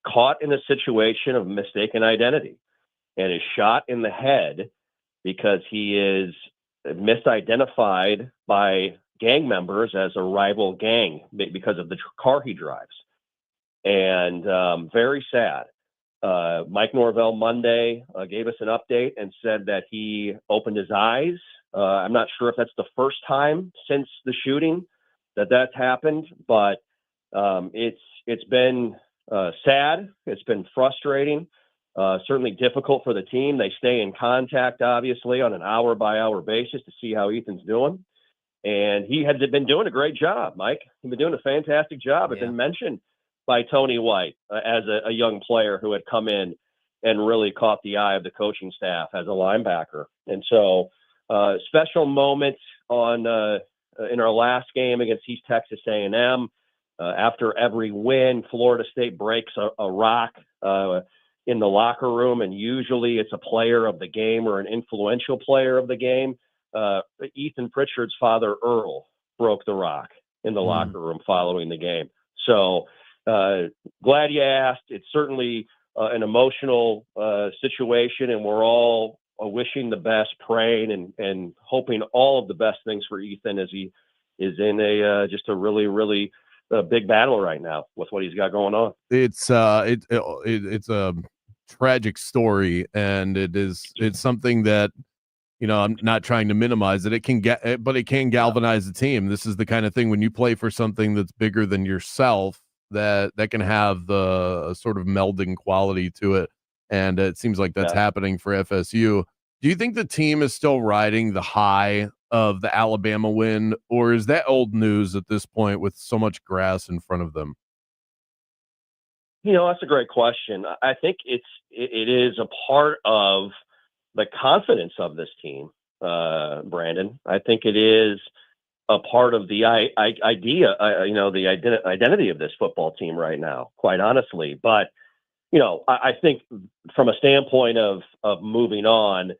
caught in a situation of mistaken identity and is shot in the head because he is misidentified by gang members as a rival gang because of the car he drives. And very sad. Mike Norvell Monday gave us an update and said that he opened his eyes. I'm not sure if that's the first time since the shooting that's happened, but it's been sad. It's been frustrating. Certainly difficult for the team. They stay in contact, obviously, on an hour-by-hour basis to see how Ethan's doing. And he had been doing a great job, Mike. He's been doing a fantastic job. It's been mentioned by Tony White as a young player who had come in and really caught the eye of the coaching staff as a linebacker. And so special moment on in our last game against East Texas A&M. After every win, Florida State breaks a rock in the locker room, and usually it's a player of the game or an influential player of the game. Ethan Pritchard's father, Earl, broke the rock in the locker room following the game. So glad you asked. It's certainly an emotional situation, and we're all wishing the best, praying and hoping all of the best things for Ethan as he is in just a really, really big battle right now with what he's got going on. It's a tragic story, and it's something that, you know, I'm not trying to minimize it. It can galvanize the team. This is the kind of thing when you play for something that's bigger than yourself, that can have the sort of melding quality to it. And it seems like that's happening for FSU. Do you think the team is still riding the high of the Alabama win, or is that old news at this point with so much grass in front of them? You know, that's a great question. I think it is a part of the confidence of this team, Brandon. I think it is a part of the idea, the identity of this football team right now, quite honestly. But, you know, I think from a standpoint of moving on,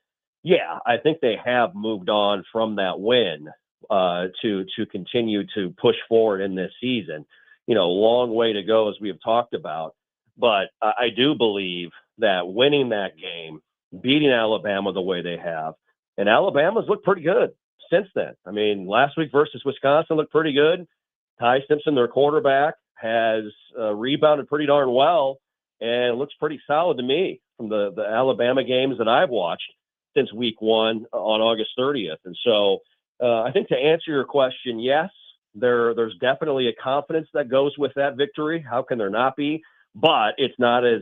yeah, I think they have moved on from that win to continue to push forward in this season. You know, long way to go, as we have talked about. But I do believe that winning that game, beating Alabama the way they have, and Alabama's looked pretty good since then. I mean, last week versus Wisconsin looked pretty good. Ty Simpson, their quarterback, has rebounded pretty darn well, and looks pretty solid to me from the Alabama games that I've watched since week 1 on August 30th. And so I think to answer your question, yes, there's definitely a confidence that goes with that victory. How can there not be? But it's not as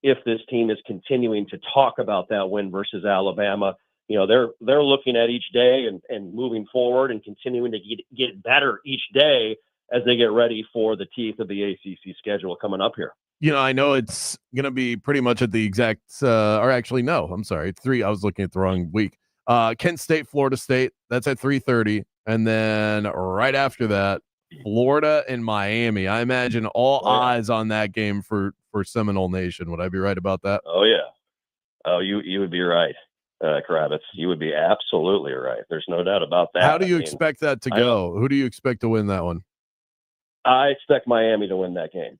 if this team is continuing to talk about that win versus Alabama. You know, they're looking at each day and moving forward and continuing to get better each day as they get ready for the teeth of the ACC schedule coming up here. You know, I know it's going to be pretty much at the exact, or actually, no, I'm sorry. 3, I was looking at the wrong week. Kent State, Florida State, that's at 3:30. And then right after that, Florida and Miami. I imagine all eyes on that game for Seminole Nation. Would I be right about that? Oh, yeah. Oh, you would be right, Kravitz. You would be absolutely right. There's no doubt about that. How do you expect that to go? Who do you expect to win that one? I expect Miami to win that game.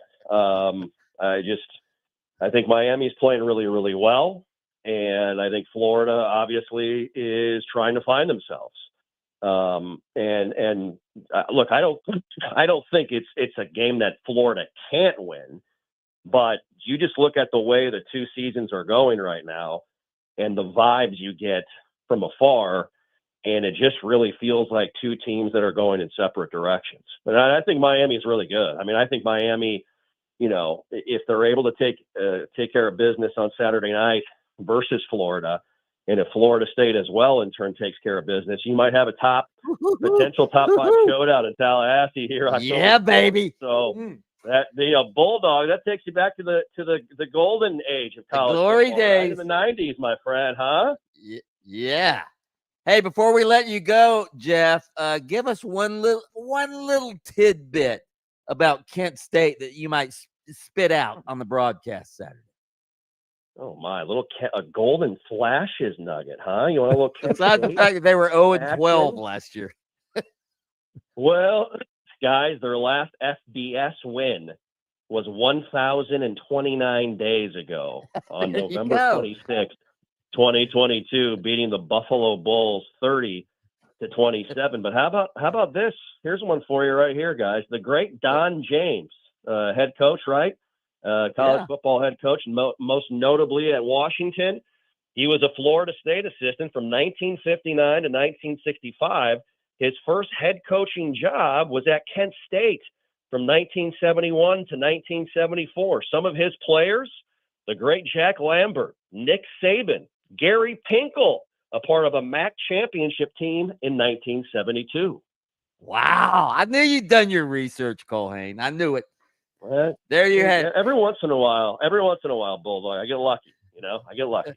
I think Miami's playing really, really well. And I think Florida obviously is trying to find themselves. Look, I don't think it's a game that Florida can't win, but you just look at the way the two seasons are going right now and the vibes you get from afar, and it just really feels like two teams that are going in separate directions. But I think Miami is really good. I mean, I think Miami, you know, if they're able to take care of business on Saturday night versus Florida, and if Florida State as well in turn takes care of business, you might have a potential top 5 showdown in Tallahassee here. Yeah, baby. So that Bulldog, that takes you back to the golden age of college glory football, days, right? In the 90s, my friend, huh? Yeah. Hey, before we let you go, Jeff, give us one little tidbit about Kent State that you might spit out on the broadcast Saturday. Oh my, a golden flashes nugget, huh? You want a little Kent Besides the fact that they were 0-12 last year. Well, guys, their last FBS win was 1,029 days ago on November 26th, 2022, beating the Buffalo Bulls 30-27. But how about this? Here's one for you right here, guys. The great Don James, head coach, right? College football head coach, most notably at Washington. He was a Florida State assistant from 1959 to 1965. His first head coaching job was at Kent State from 1971 to 1974. Some of his players, the great Jack Lambert, Nick Saban, Gary Pinkel, a part of a MAC championship team in 1972. Wow. I knew you'd done your research, Culhane. I knew it. Right. There you had it. Every once in a while, Bulldog, I get lucky. I get lucky.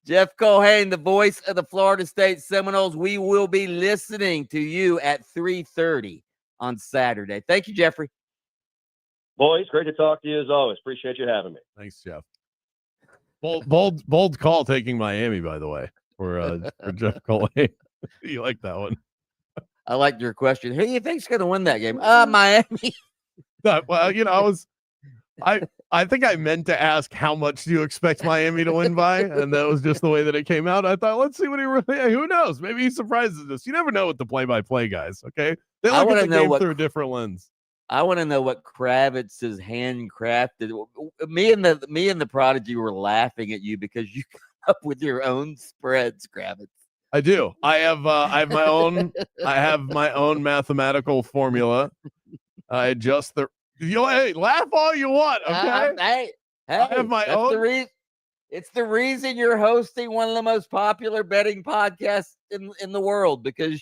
Jeff Culhane, the voice of the Florida State Seminoles. We will be listening to you at 3:30 on Saturday. Thank you, Jeffrey. Boys, great to talk to you as always. Appreciate you having me. Thanks, Jeff. Bold call taking Miami, by the way, for Jeff Culhane. You like that one? I liked your question. Who do you think's going to win that game? Miami. Well, I think I meant to ask how much do you expect Miami to win by, and that was just the way that it came out. I thought, let's see what he really. Who knows? Maybe he surprises us. You never know with the play-by-play guys. Okay, they look at the game through a different lens. I want to know what Kravitz has handcrafted. Me and the Prodigy were laughing at you because you come up with your own spreads, Kravitz. I do. I have my own. I have my own mathematical formula. I adjust the. Hey, laugh all you want, okay? Hey, I have my own. It's the reason you're hosting one of the most popular betting podcasts in the world because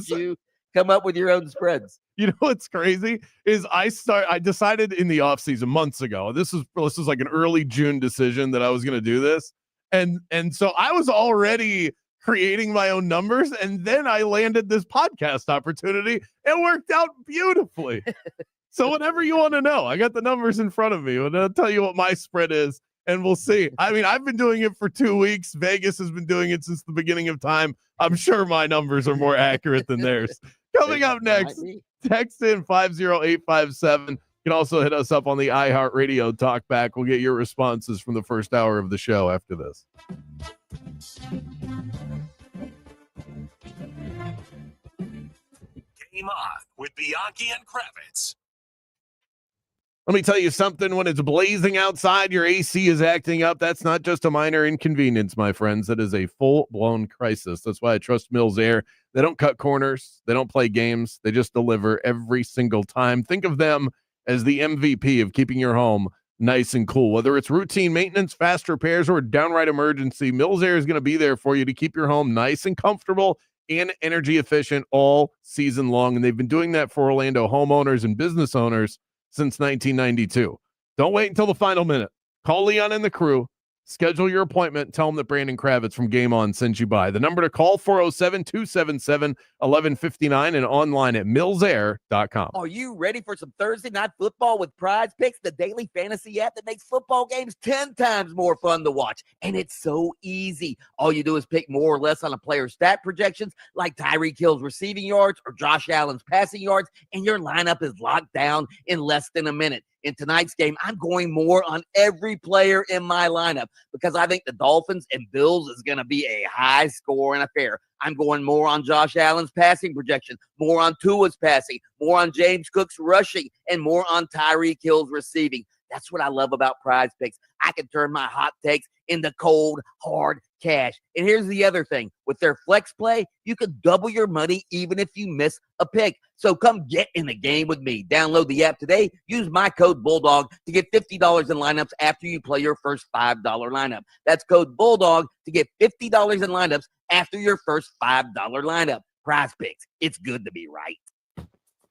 you come up with your own spreads. You know what's crazy is I decided in the offseason months ago. This was like an early June decision that I was going to do this, and so I was already creating my own numbers, and then I landed this podcast opportunity. It worked out beautifully. So whatever you want to know, I got the numbers in front of me, and I'll tell you what my spread is, and we'll see. I mean, I've been doing it for 2 weeks. Vegas has been doing it since the beginning of time. I'm sure my numbers are more accurate than theirs. Coming up next, text in 50857. You can also hit us up on the iHeartRadio Talkback. We'll get your responses from the first hour of the show after this. Game on with Bianchi and Kravitz. Let me tell you something. When it's blazing outside, your AC is acting up. That's not just a minor inconvenience, my friends. That is a full-blown crisis. That's why I trust Mills Air. They don't cut corners. They don't play games. They just deliver every single time. Think of them as the MVP of keeping your home nice and cool. Whether it's routine maintenance, fast repairs, or downright emergency, Mills Air is going to be there for you to keep your home nice and comfortable and energy efficient all season long. And they've been doing that for Orlando homeowners and business owners since 1992. Don't wait until the final minute. Call Leon and the crew. Schedule your appointment. Tell them that Brandon Kravitz from Game On sent you by. The number to call, 407-277-1159 and online at millsair.com. Are you ready for some Thursday night football with Prize Picks, the daily fantasy app that makes football games 10 times more fun to watch? And it's so easy. All you do is pick more or less on a player's stat projections like Tyreek Hill's receiving yards or Josh Allen's passing yards, and your lineup is locked down in less than a minute. In tonight's game, I'm going more on every player in my lineup because I think the Dolphins and Bills is going to be a high-scoring affair. I'm going more on Josh Allen's passing projection, more on Tua's passing, more on James Cook's rushing, and more on Tyreek Hill's receiving. That's what I love about Prize Picks. I can turn my hot takes into cold, hard cash. And here's the other thing. With their flex play, you can double your money even if you miss a pick. So come get in the game with me. Download the app today. Use my code Bulldog to get $50 in lineups after you play your first $5 lineup. That's code Bulldog to get $50 in lineups after your first $5 lineup. Prize Picks. It's good to be right.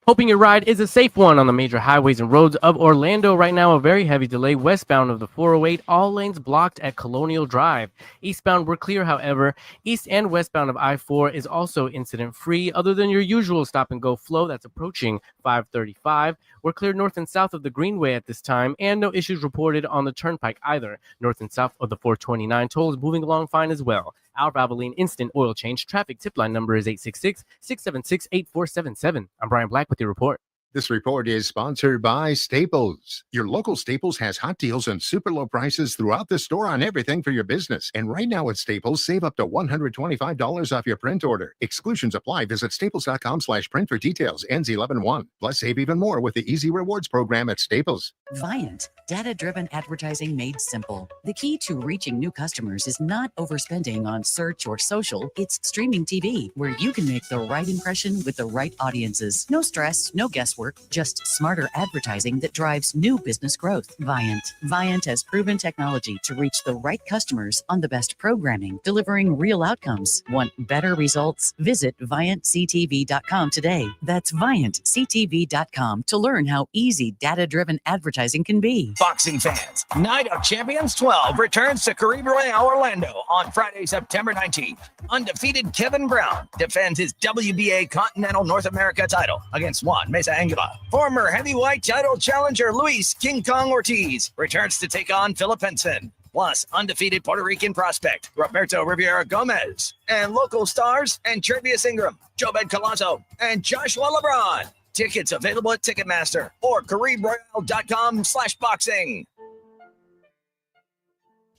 Hoping your ride is a safe one on the major highways and roads of Orlando. Right now, a very heavy delay westbound of the 408. All lanes blocked at Colonial Drive. Eastbound, we're clear, however. East and westbound of I-4 is also incident-free, other than your usual stop-and-go flow that's approaching 535. We're clear north and south of the Greenway at this time, and no issues reported on the Turnpike either. North and south of the 429 toll is moving along fine as well. Al Valvoline Instant Oil Change. Traffic tip line number is 866-676-8477. I'm Brian Black with your report. This report is sponsored by Staples. Your local Staples has hot deals and super low prices throughout the store on everything for your business. And right now at Staples, save up to $125 off your print order. Exclusions apply. Visit staples.com/print for details. Ends 11/1. Plus, save even more with the Easy Rewards program at Staples. Viant, data-driven advertising made simple. The key to reaching new customers is not overspending on search or social. It's streaming TV, where you can make the right impression with the right audiences. No stress, no guesswork. guesswork, just smarter advertising that drives new business growth. Viant has proven technology to reach the right customers on the best programming, delivering real outcomes. Want better results? Visit ViantCTV.com today. That's ViantCTV.com to learn how easy data-driven advertising can be. Boxing fans, Night of Champions 12 returns to Caribe Royale Orlando on Friday, September 19th. Undefeated Kevin Brown defends his WBA Continental North America title against Juan Mesa Angula. Former heavyweight title challenger Luis King Kong Ortiz returns to take on Philip Henson. Plus, undefeated Puerto Rican prospect Roberto Rivera Gomez. And local stars and Trevius Ingram, Jobed Colazo, and Joshua LeBron. Tickets available at Ticketmaster or CaribeRoyale.com/boxing.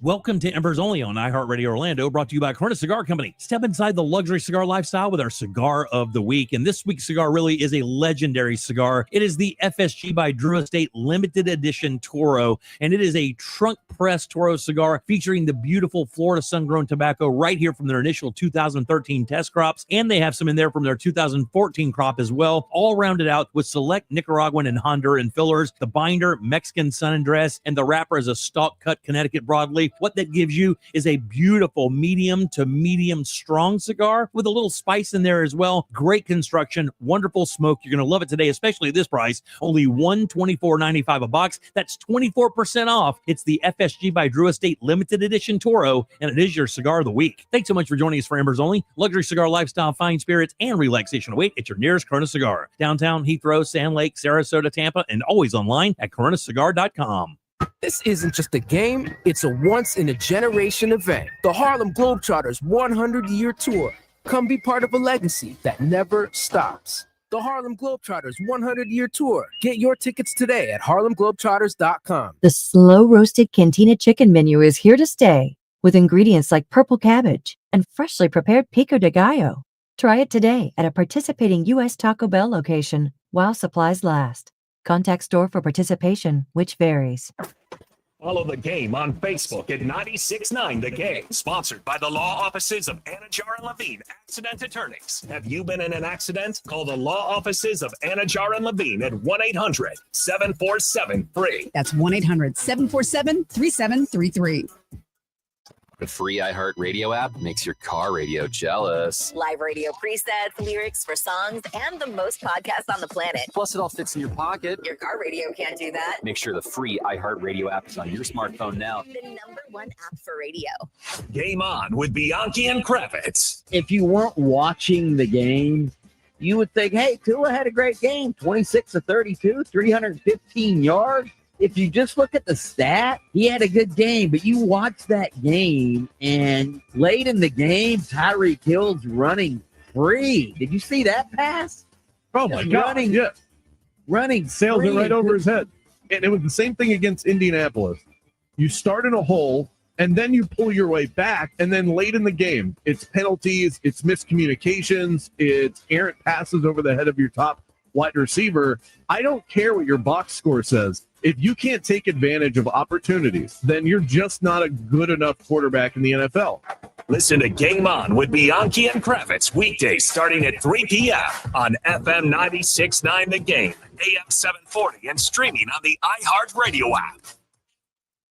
Welcome to Embers Only on iHeartRadio Orlando, brought to you by Corona Cigar Company. Step inside the luxury cigar lifestyle with our cigar of the week. And this week's cigar really is a legendary cigar. It is the FSG by Drew Estate Limited Edition Toro. And it is a trunk press Toro cigar featuring the beautiful Florida sun-grown tobacco right here from their initial 2013 test crops. And they have some in there from their 2014 crop as well, all rounded out with select Nicaraguan and Honduran fillers. The binder, Mexican sun and dress, and the wrapper is a stalk cut Connecticut broadleaf. What that gives you is a beautiful medium to medium strong cigar with a little spice in there as well. Great construction, wonderful smoke. You're going to love it today, especially at this price. Only $124.95 a box. That's 24% off. It's the FSG by Drew Estate Limited Edition Toro, and it is your cigar of the week. Thanks so much for joining us for Embers Only. Luxury cigar lifestyle, fine spirits, and relaxation await at your nearest Corona Cigar. Downtown, Heathrow, Sand Lake, Sarasota, Tampa, and always online at coronacigar.com. This isn't just a game, it's a once-in-a-generation event. The Harlem Globetrotters 100-year tour. Come be part of a legacy that never stops. The Harlem Globetrotters 100-year tour. Get your tickets today at harlemglobetrotters.com. The slow-roasted Cantina chicken menu is here to stay, with ingredients like purple cabbage and freshly prepared pico de gallo. Try it today at a participating U.S. Taco Bell location while supplies last. Contact store for participation, which varies. Follow the game on Facebook at 96.9 The Game. Sponsored by the law offices of Anajar and Levine, accident attorneys. Have you been in an accident? Call the law offices of Anajar and Levine at 1-800-747-FREE. That's 1-800-747-3733. The free iHeartRadio app makes your car radio jealous. Live radio presets, lyrics for songs, and the most podcasts on the planet. Plus, it all fits in your pocket. Your car radio can't do that. Make sure the free iHeartRadio app is on your smartphone now. The #1 app for radio. Game on with Bianchi and Kravitz. If you weren't watching the game, you would think, hey, Tua had a great game. 26 of 32, 315 yards. If you just look at the stat, he had a good game, but you watch that game, and late in the game, Tyreek Hill's running free. Did you see that pass? Oh, my God. Running sails free. it right over his head. And it was the same thing against Indianapolis. You start in a hole, and then you pull your way back, and then late in the game, it's penalties, it's miscommunications, it's errant passes over the head of your top wide receiver. I don't care what your box score says. If you can't take advantage of opportunities, then you're just not a good enough quarterback in the NFL. Listen to Game On with Bianchi and Kravitz weekdays starting at 3 p.m. on FM 96.9 The Game, AM 740, and streaming on the iHeartRadio app.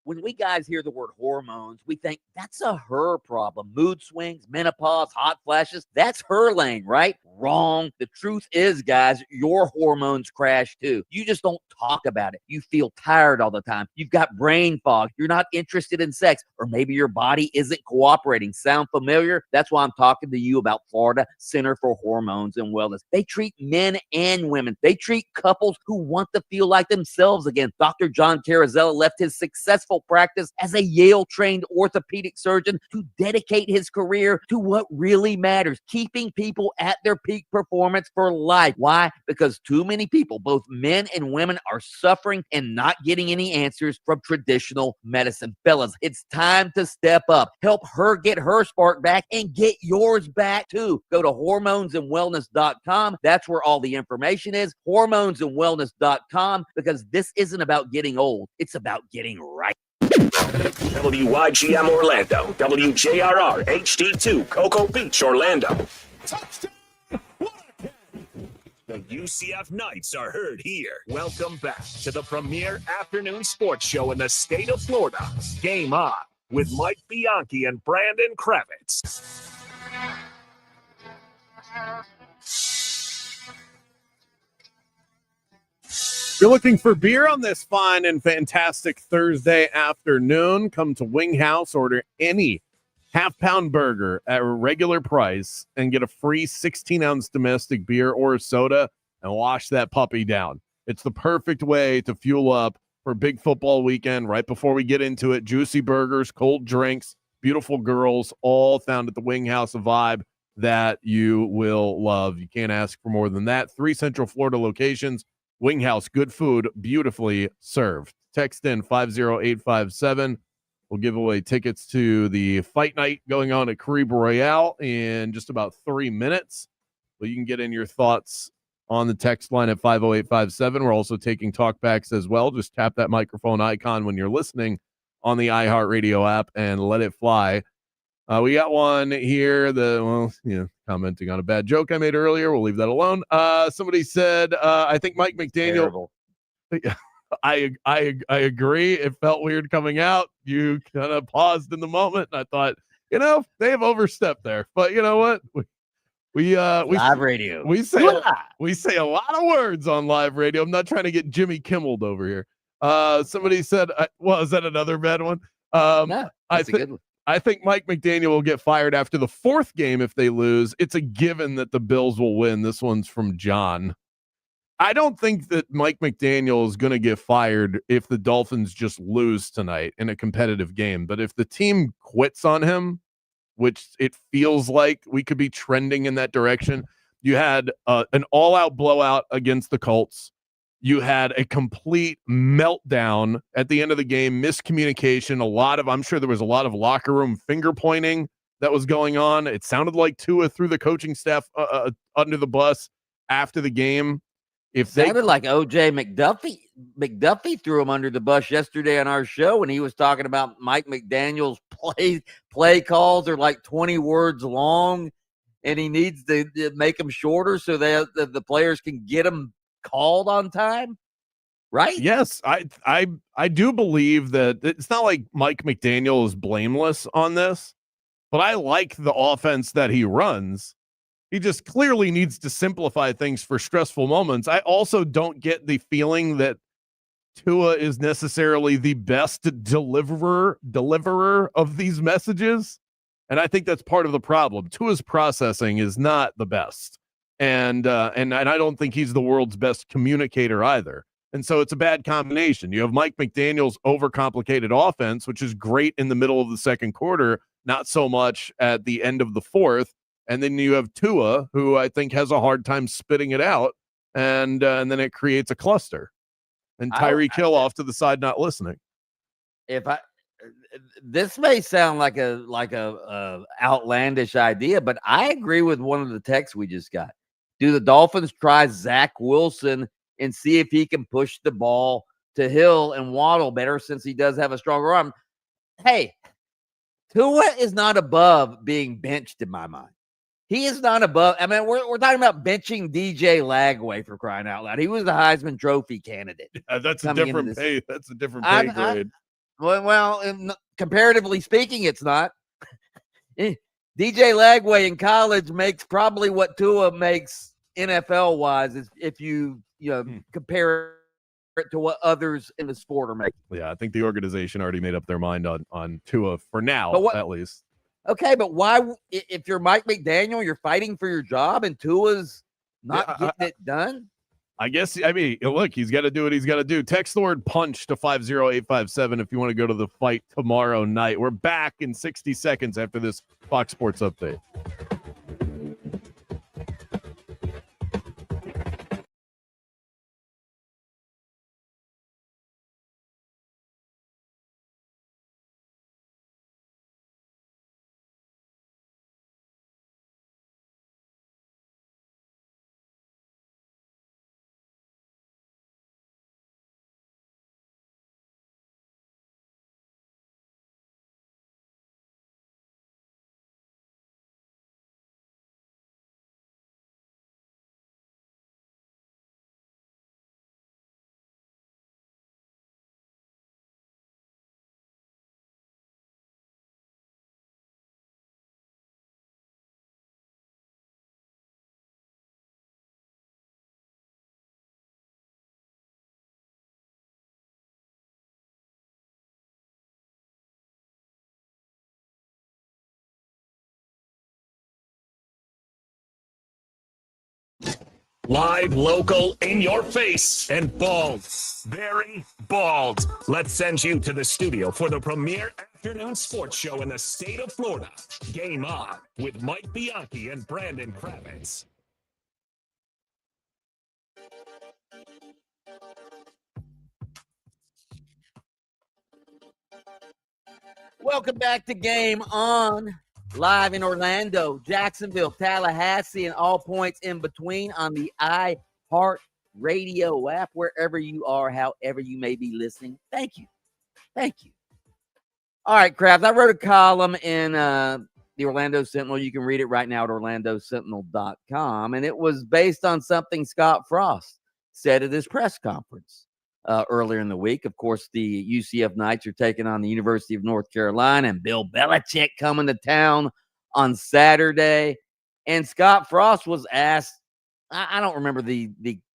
When we guys hear the word hormones, we think that's a her problem. Mood swings, menopause, hot flashes, that's her lane, right? Wrong. The truth is, guys, your hormones crash too. You just don't talk about it. You feel tired all the time. You've got brain fog. You're not interested in sex, or maybe your body isn't cooperating. Sound familiar? That's why I'm talking to you about Florida Center for Hormones and Wellness. They treat men and women. They treat couples who want to feel like themselves again. Dr. John Carrizella left his successful practice as a Yale-trained orthopedic surgeon to dedicate his career to what really matters, keeping people at their peak performance for life. Why? Because too many people, both men and women, are suffering and not getting any answers from traditional medicine. Fellas, it's time to step up. Help her get her spark back and get yours back too. Go to hormonesandwellness.com. That's where all the information is. Hormonesandwellness.com, because this isn't about getting old. It's about getting right. WYGM Orlando, WJRR HD2 Cocoa Beach, Orlando. The UCF Knights are heard here. Welcome back to the premier afternoon sports show in the state of Florida. Game On with Mike Bianchi and Brandon Kravitz. If you're looking for beer on this fine and fantastic Thursday afternoon, come to Wing House, order any half-pound burger at a regular price, and get a free 16-ounce domestic beer or soda, and wash that puppy down. It's the perfect way to fuel up for a big football weekend. Right before we get into it, juicy burgers, cold drinks, beautiful girls, all found at the Wing House, a vibe that you will love. You can't ask for more than that. 3 Central Florida locations. Wing House, good food, beautifully served. Text in 50857. We'll give away tickets to the fight night going on at Caribe Royale in just about 3 minutes. But you can get in your thoughts on the text line at 50857. We're also taking talkbacks as well. Just tap that microphone icon when you're listening on the iHeartRadio app and let it fly. We got one here, commenting on a bad joke I made earlier. We'll leave that alone. Somebody said, I think Mike McDaniel. I agree. It felt weird coming out. You kind of paused in the moment, and I thought, they have overstepped there. But you know what? We live radio. We say a lot of words on live radio. I'm not trying to get Jimmy Kimmeled over here. Somebody said, is that another bad one? No, that's a good one. I think Mike McDaniel will get fired after the 4th game if they lose. It's a given that the Bills will win. This one's from John. I don't think that Mike McDaniel is going to get fired if the Dolphins just lose tonight in a competitive game. But if the team quits on him, which it feels like we could be trending in that direction, you had an all-out blowout against the Colts. You had a complete meltdown at the end of the game, miscommunication, I'm sure there was a lot of locker room finger pointing that was going on. It sounded like Tua threw the coaching staff under the bus after the game. Sounded like O.J. McDuffie threw him under the bus yesterday on our show when he was talking about Mike McDaniel's play calls are like 20 words long, and he needs to make them shorter so that the players can get them called on time, right? Yes, I do believe that it's not like Mike McDaniel is blameless on this, but I like the offense that he runs. He just clearly needs to simplify things for stressful moments. I also don't get the feeling that Tua is necessarily the best deliverer of these messages, and I think that's part of the problem. Tua's processing is not the best. And I don't think he's the world's best communicator either. And so it's a bad combination. You have Mike McDaniel's overcomplicated offense, which is great in the middle of the second quarter, not so much at the end of the 4th. And then you have Tua, who I think has a hard time spitting it out, and then it creates a cluster. And Tyreek Hill off to the side, not listening. This may sound like a outlandish idea, but I agree with one of the texts we just got. Do the Dolphins try Zach Wilson and see if he can push the ball to Hill and Waddle better since he does have a stronger arm? Hey, Tua is not above being benched in my mind. He is not above. I mean, we're talking about benching DJ Lagway for crying out loud. He was the Heisman Trophy candidate. That's a different pay. That's a different pay grade. Comparatively speaking, it's not. DJ Lagway in college makes probably what Tua makes NFL wise if you compare it to what others in the sport are making. Yeah, I think the organization already made up their mind on Tua for now, at least. Okay, but why, if you're Mike McDaniel, you're fighting for your job and Tua's not getting it done? I guess, look, he's got to do what he's got to do. Text the word punch to 50857 if you want to go to the fight tomorrow night. We're back in 60 seconds after this Fox Sports update. Live, local, in your face, and bald. Very bald. Let's send you to the studio for the premier afternoon sports show in the state of Florida. Game On with Mike Bianchi and Brandon Kravitz. Welcome back to Game On, live in Orlando, Jacksonville, Tallahassee, and all points in between on the iHeart Radio app, wherever you are, however you may be listening. Thank you. Thank you. All right, Krabs, I wrote a column in the Orlando Sentinel. You can read it right now at orlandosentinel.com, and it was based on something Scott Frost said at his press conference earlier in the week. Of course, the UCF Knights are taking on the University of North Carolina, and Bill Belichick coming to town on Saturday. And Scott Frost was asked, I don't remember the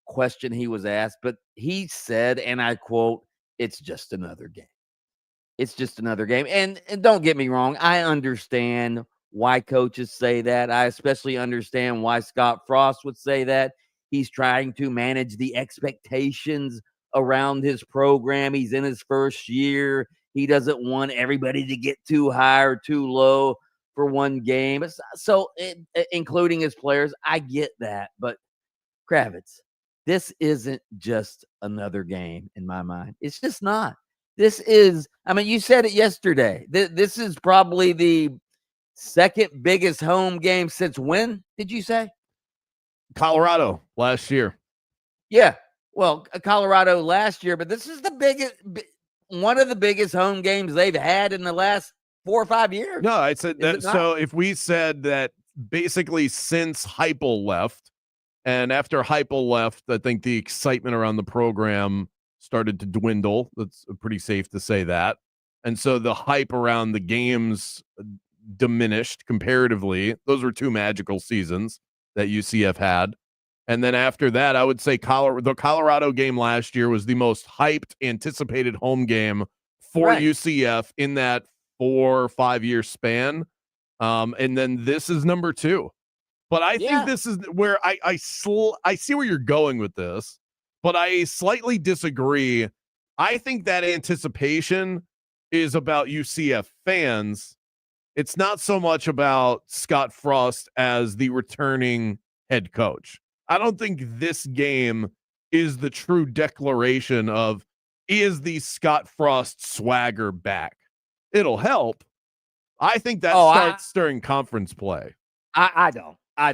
question he was asked, but he said, and I quote, "It's just another game. It's just another game." And don't get me wrong, I understand why coaches say that. I especially understand why Scott Frost would say that. He's trying to manage the expectations around his program. He's in his first year. He doesn't want everybody to get too high or too low for one game. So, including his players, I get that. But Kravitz, this isn't just another game in my mind. It's just not. This is, I mean, you said it yesterday. This is probably the second biggest home game since when, did you say? Colorado last year. Yeah. Well, Colorado last year, but this is the biggest, one of the biggest home games they've had in the last 4 or 5 years. No, I said that. So if we said that basically since Heupel left, and after Heupel left, I think the excitement around the program started to dwindle. That's pretty safe to say that. And so the hype around the games diminished comparatively. Those were 2 magical seasons that UCF had. And then after that, I would say the Colorado game last year was the most hyped, anticipated home game for UCF in that 4 or 5 year span. And then this is number 2. But I think this is where I see where you're going with this, but I slightly disagree. I think that anticipation is about UCF fans. It's not so much about Scott Frost as the returning head coach. I don't think this game is the true declaration of, is the Scott Frost swagger back? It'll help. I think that starts during conference play. I don't. I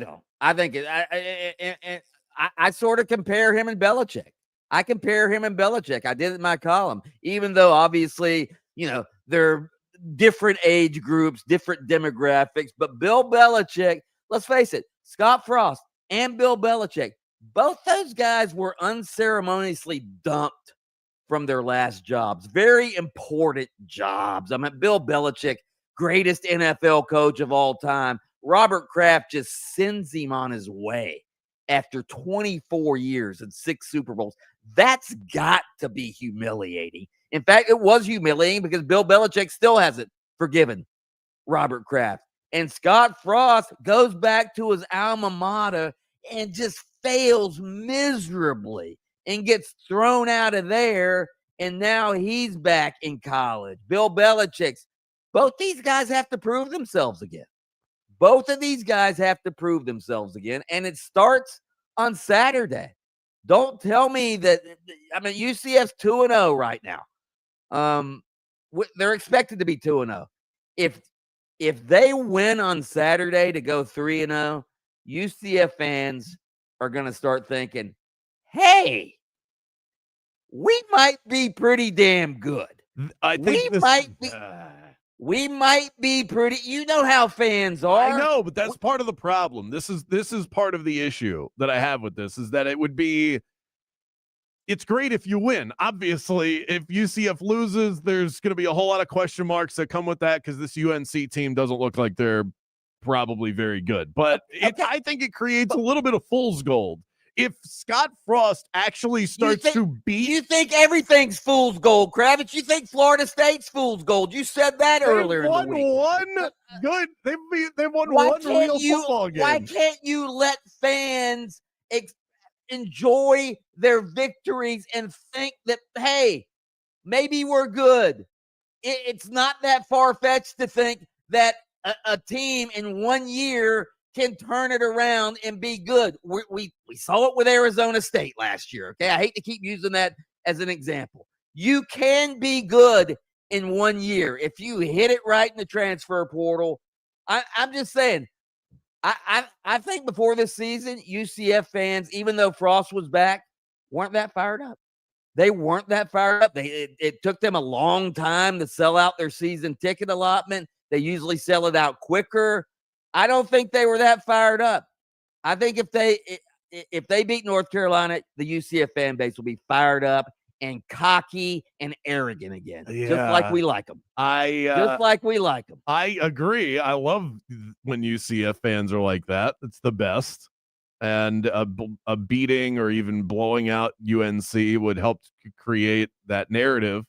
think I sort of compare him and Belichick. I compare him and Belichick. I did it in my column, even though obviously, they're different age groups, different demographics. But Bill Belichick, let's face it, Scott Frost and Bill Belichick, both those guys were unceremoniously dumped from their last jobs. Very important jobs. I mean, Bill Belichick, greatest NFL coach of all time. Robert Kraft just sends him on his way after 24 years and 6 Super Bowls. That's got to be humiliating. In fact, it was humiliating because Bill Belichick still hasn't forgiven Robert Kraft. And Scott Frost goes back to his alma mater and just fails miserably and gets thrown out of there. And now he's back in college. Bill Belichick's. Both these guys have to prove themselves again. Both of these guys have to prove themselves again. And it starts on Saturday. Don't tell me that. I mean, UCF's 2-0 right now. They're expected to be 2-0. If they win on Saturday to go 3-0, UCF fans are going to start thinking, hey, we might be pretty damn good. We might be pretty. You know how fans are. I know, but that's part of the problem. This is part of the issue that I have with this, is that it's great if you win. Obviously, if UCF loses, there's going to be a whole lot of question marks that come with that because this UNC team doesn't look like they're probably very good. But I think it creates a little bit of fool's gold. If Scott Frost actually starts to beat... You think everything's fool's gold, Kravitz? You think Florida State's fool's gold? You said that earlier in the week. They've won one real football game. Why can't you let fans enjoy their victories and think that, hey, maybe we're good. It's not that far-fetched to think that a team in 1 year can turn it around and be good. We saw it with Arizona State last year, okay? I hate to keep using that as an example. You can be good in 1 year if you hit it right in the transfer portal. I'm just saying, I think before this season, UCF fans, even though Frost was back, weren't that fired up. They weren't that fired up. It took them a long time to sell out their season ticket allotment. They usually sell it out quicker. I don't think they were that fired up. I think if they beat North Carolina, the UCF fan base will be fired up and cocky and arrogant again, just like we like them. Just like we like them. I agree. I love when UCF fans are like that. It's the best. And a beating or even blowing out UNC would help create that narrative.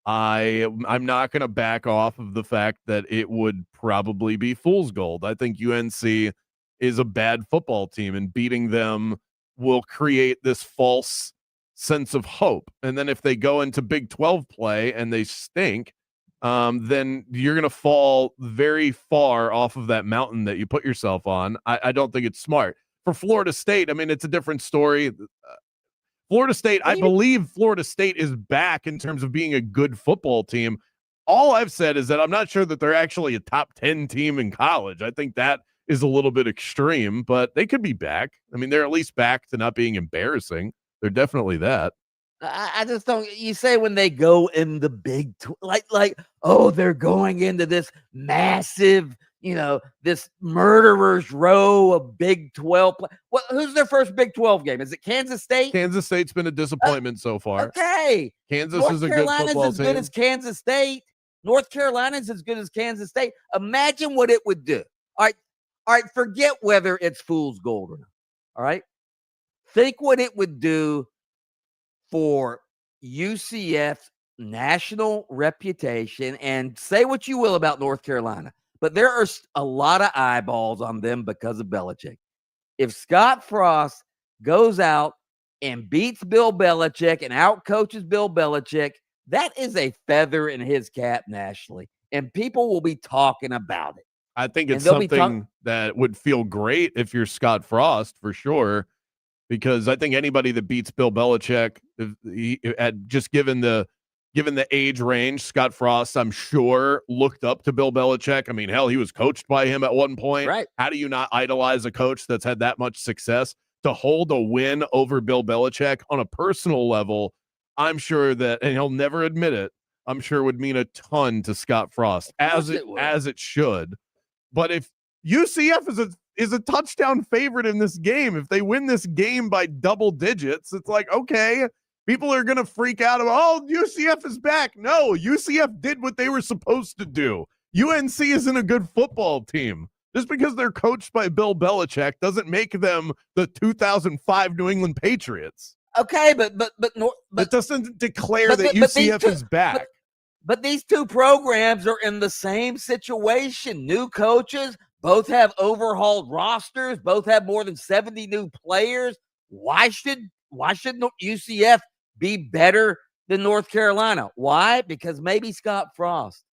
I'm not going to back off of the fact that it would probably be fool's gold. I think UNC is a bad football team, and beating them will create this false sense of hope. And then if they go into Big 12 play and they stink, then you're going to fall very far off of that mountain that you put yourself on. I don't think it's smart. For Florida State, I mean, it's a different story. Florida State, I believe Florida State is back in terms of being a good football team. All I've said is that I'm not sure that they're actually a top 10 team in college. I think that is a little bit extreme, but they could be back. I mean, they're at least back to not being embarrassing. They're definitely that. I just don't. You say when they go in the Big, oh, they're going into this massive, this murderer's row of Big 12. Who's their first Big 12 game? Is it Kansas State? Kansas State's been a disappointment so far. Okay. Kansas is a good football team. North Carolina's as good as Kansas State. North Carolina's as good as Kansas State. Imagine what it would do. All right. Forget whether it's fool's gold or not. All right. Think what it would do for UCF's national reputation, and say what you will about North Carolina, but there are a lot of eyeballs on them because of Belichick. If Scott Frost goes out and beats Bill Belichick and outcoaches Bill Belichick, that is a feather in his cap nationally, and people will be talking about it. I think it's something that would feel great if you're Scott Frost, for sure, because I think anybody that beats Bill Belichick, given the age range, Scott Frost, I'm sure, looked up to Bill Belichick. I mean, hell, he was coached by him at one point. Right. How do you not idolize a coach that's had that much success? To hold a win over Bill Belichick on a personal level, I'm sure that, and he'll never admit it, I'm sure would mean a ton to Scott Frost, as it should. But if UCF is a touchdown favorite in this game, if they win this game by double digits, it's like, okay, people are going to freak out about, oh, UCF is back. No, UCF did what they were supposed to do. UNC isn't a good football team. Just because they're coached by Bill Belichick doesn't make them the 2005 New England Patriots. Okay, but it doesn't declare that UCF is back. But these two programs are in the same situation. New coaches, both have overhauled rosters, both have more than 70 new players. Why should UCF be better than North Carolina? Why? Because maybe Scott Frost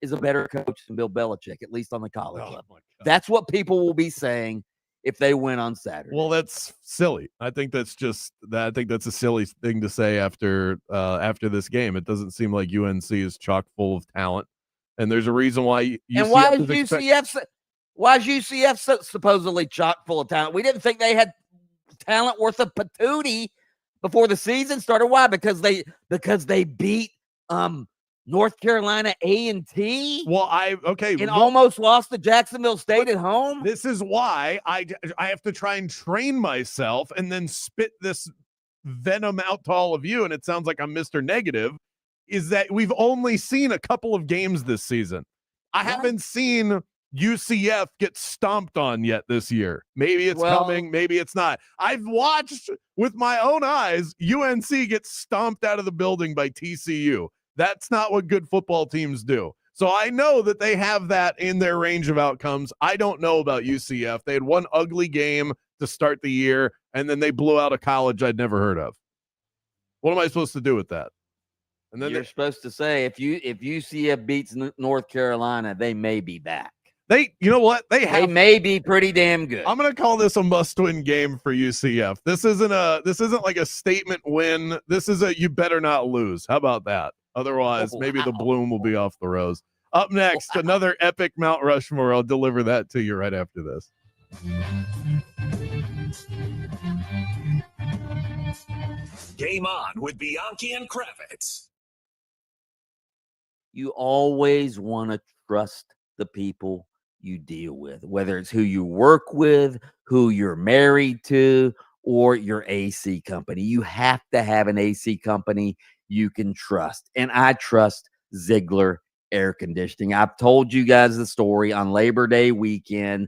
is a better coach than Bill Belichick, at least on the college level. That's what people will be saying if they win on Saturday. Well, that's silly. I think that's a silly thing to say after this game. It doesn't seem like UNC is chock full of talent, and there's a reason why. Why is UCF supposedly chock full of talent? We didn't think they had talent worth a patootie before the season started. Why? Because they beat North Carolina A&T. Almost lost to Jacksonville State at home. This is why I have to try and train myself and then spit this venom out to all of you. And it sounds like I'm Mr. Negative. Is that we've only seen a couple of games this season. I haven't seen UCF get stomped on yet this year. Maybe it's coming, maybe it's not. I've watched with my own eyes UNC get stomped out of the building by TCU. That's not what good football teams do. So I know that they have that in their range of outcomes. I don't know about UCF. They had one ugly game to start the year, and then they blew out a college I'd never heard of. What am I supposed to do with that? And then you're supposed to say if UCF beats North Carolina, they may be back. You know what? They may be pretty damn good. I'm going to call this a must-win game for UCF. This isn't like a statement win. This is a you better not lose. How about that? Otherwise, maybe the bloom will be off the rose. Up next, another epic Mount Rushmore. I'll deliver that to you right after this. Game on with Bianchi and Kravitz. You always want to trust the people you deal with, whether it's who you work with, who you're married to, or your AC company. You have to have an AC company you can trust. And I trust Ziegler Air Conditioning. I've told you guys the story on Labor Day weekend.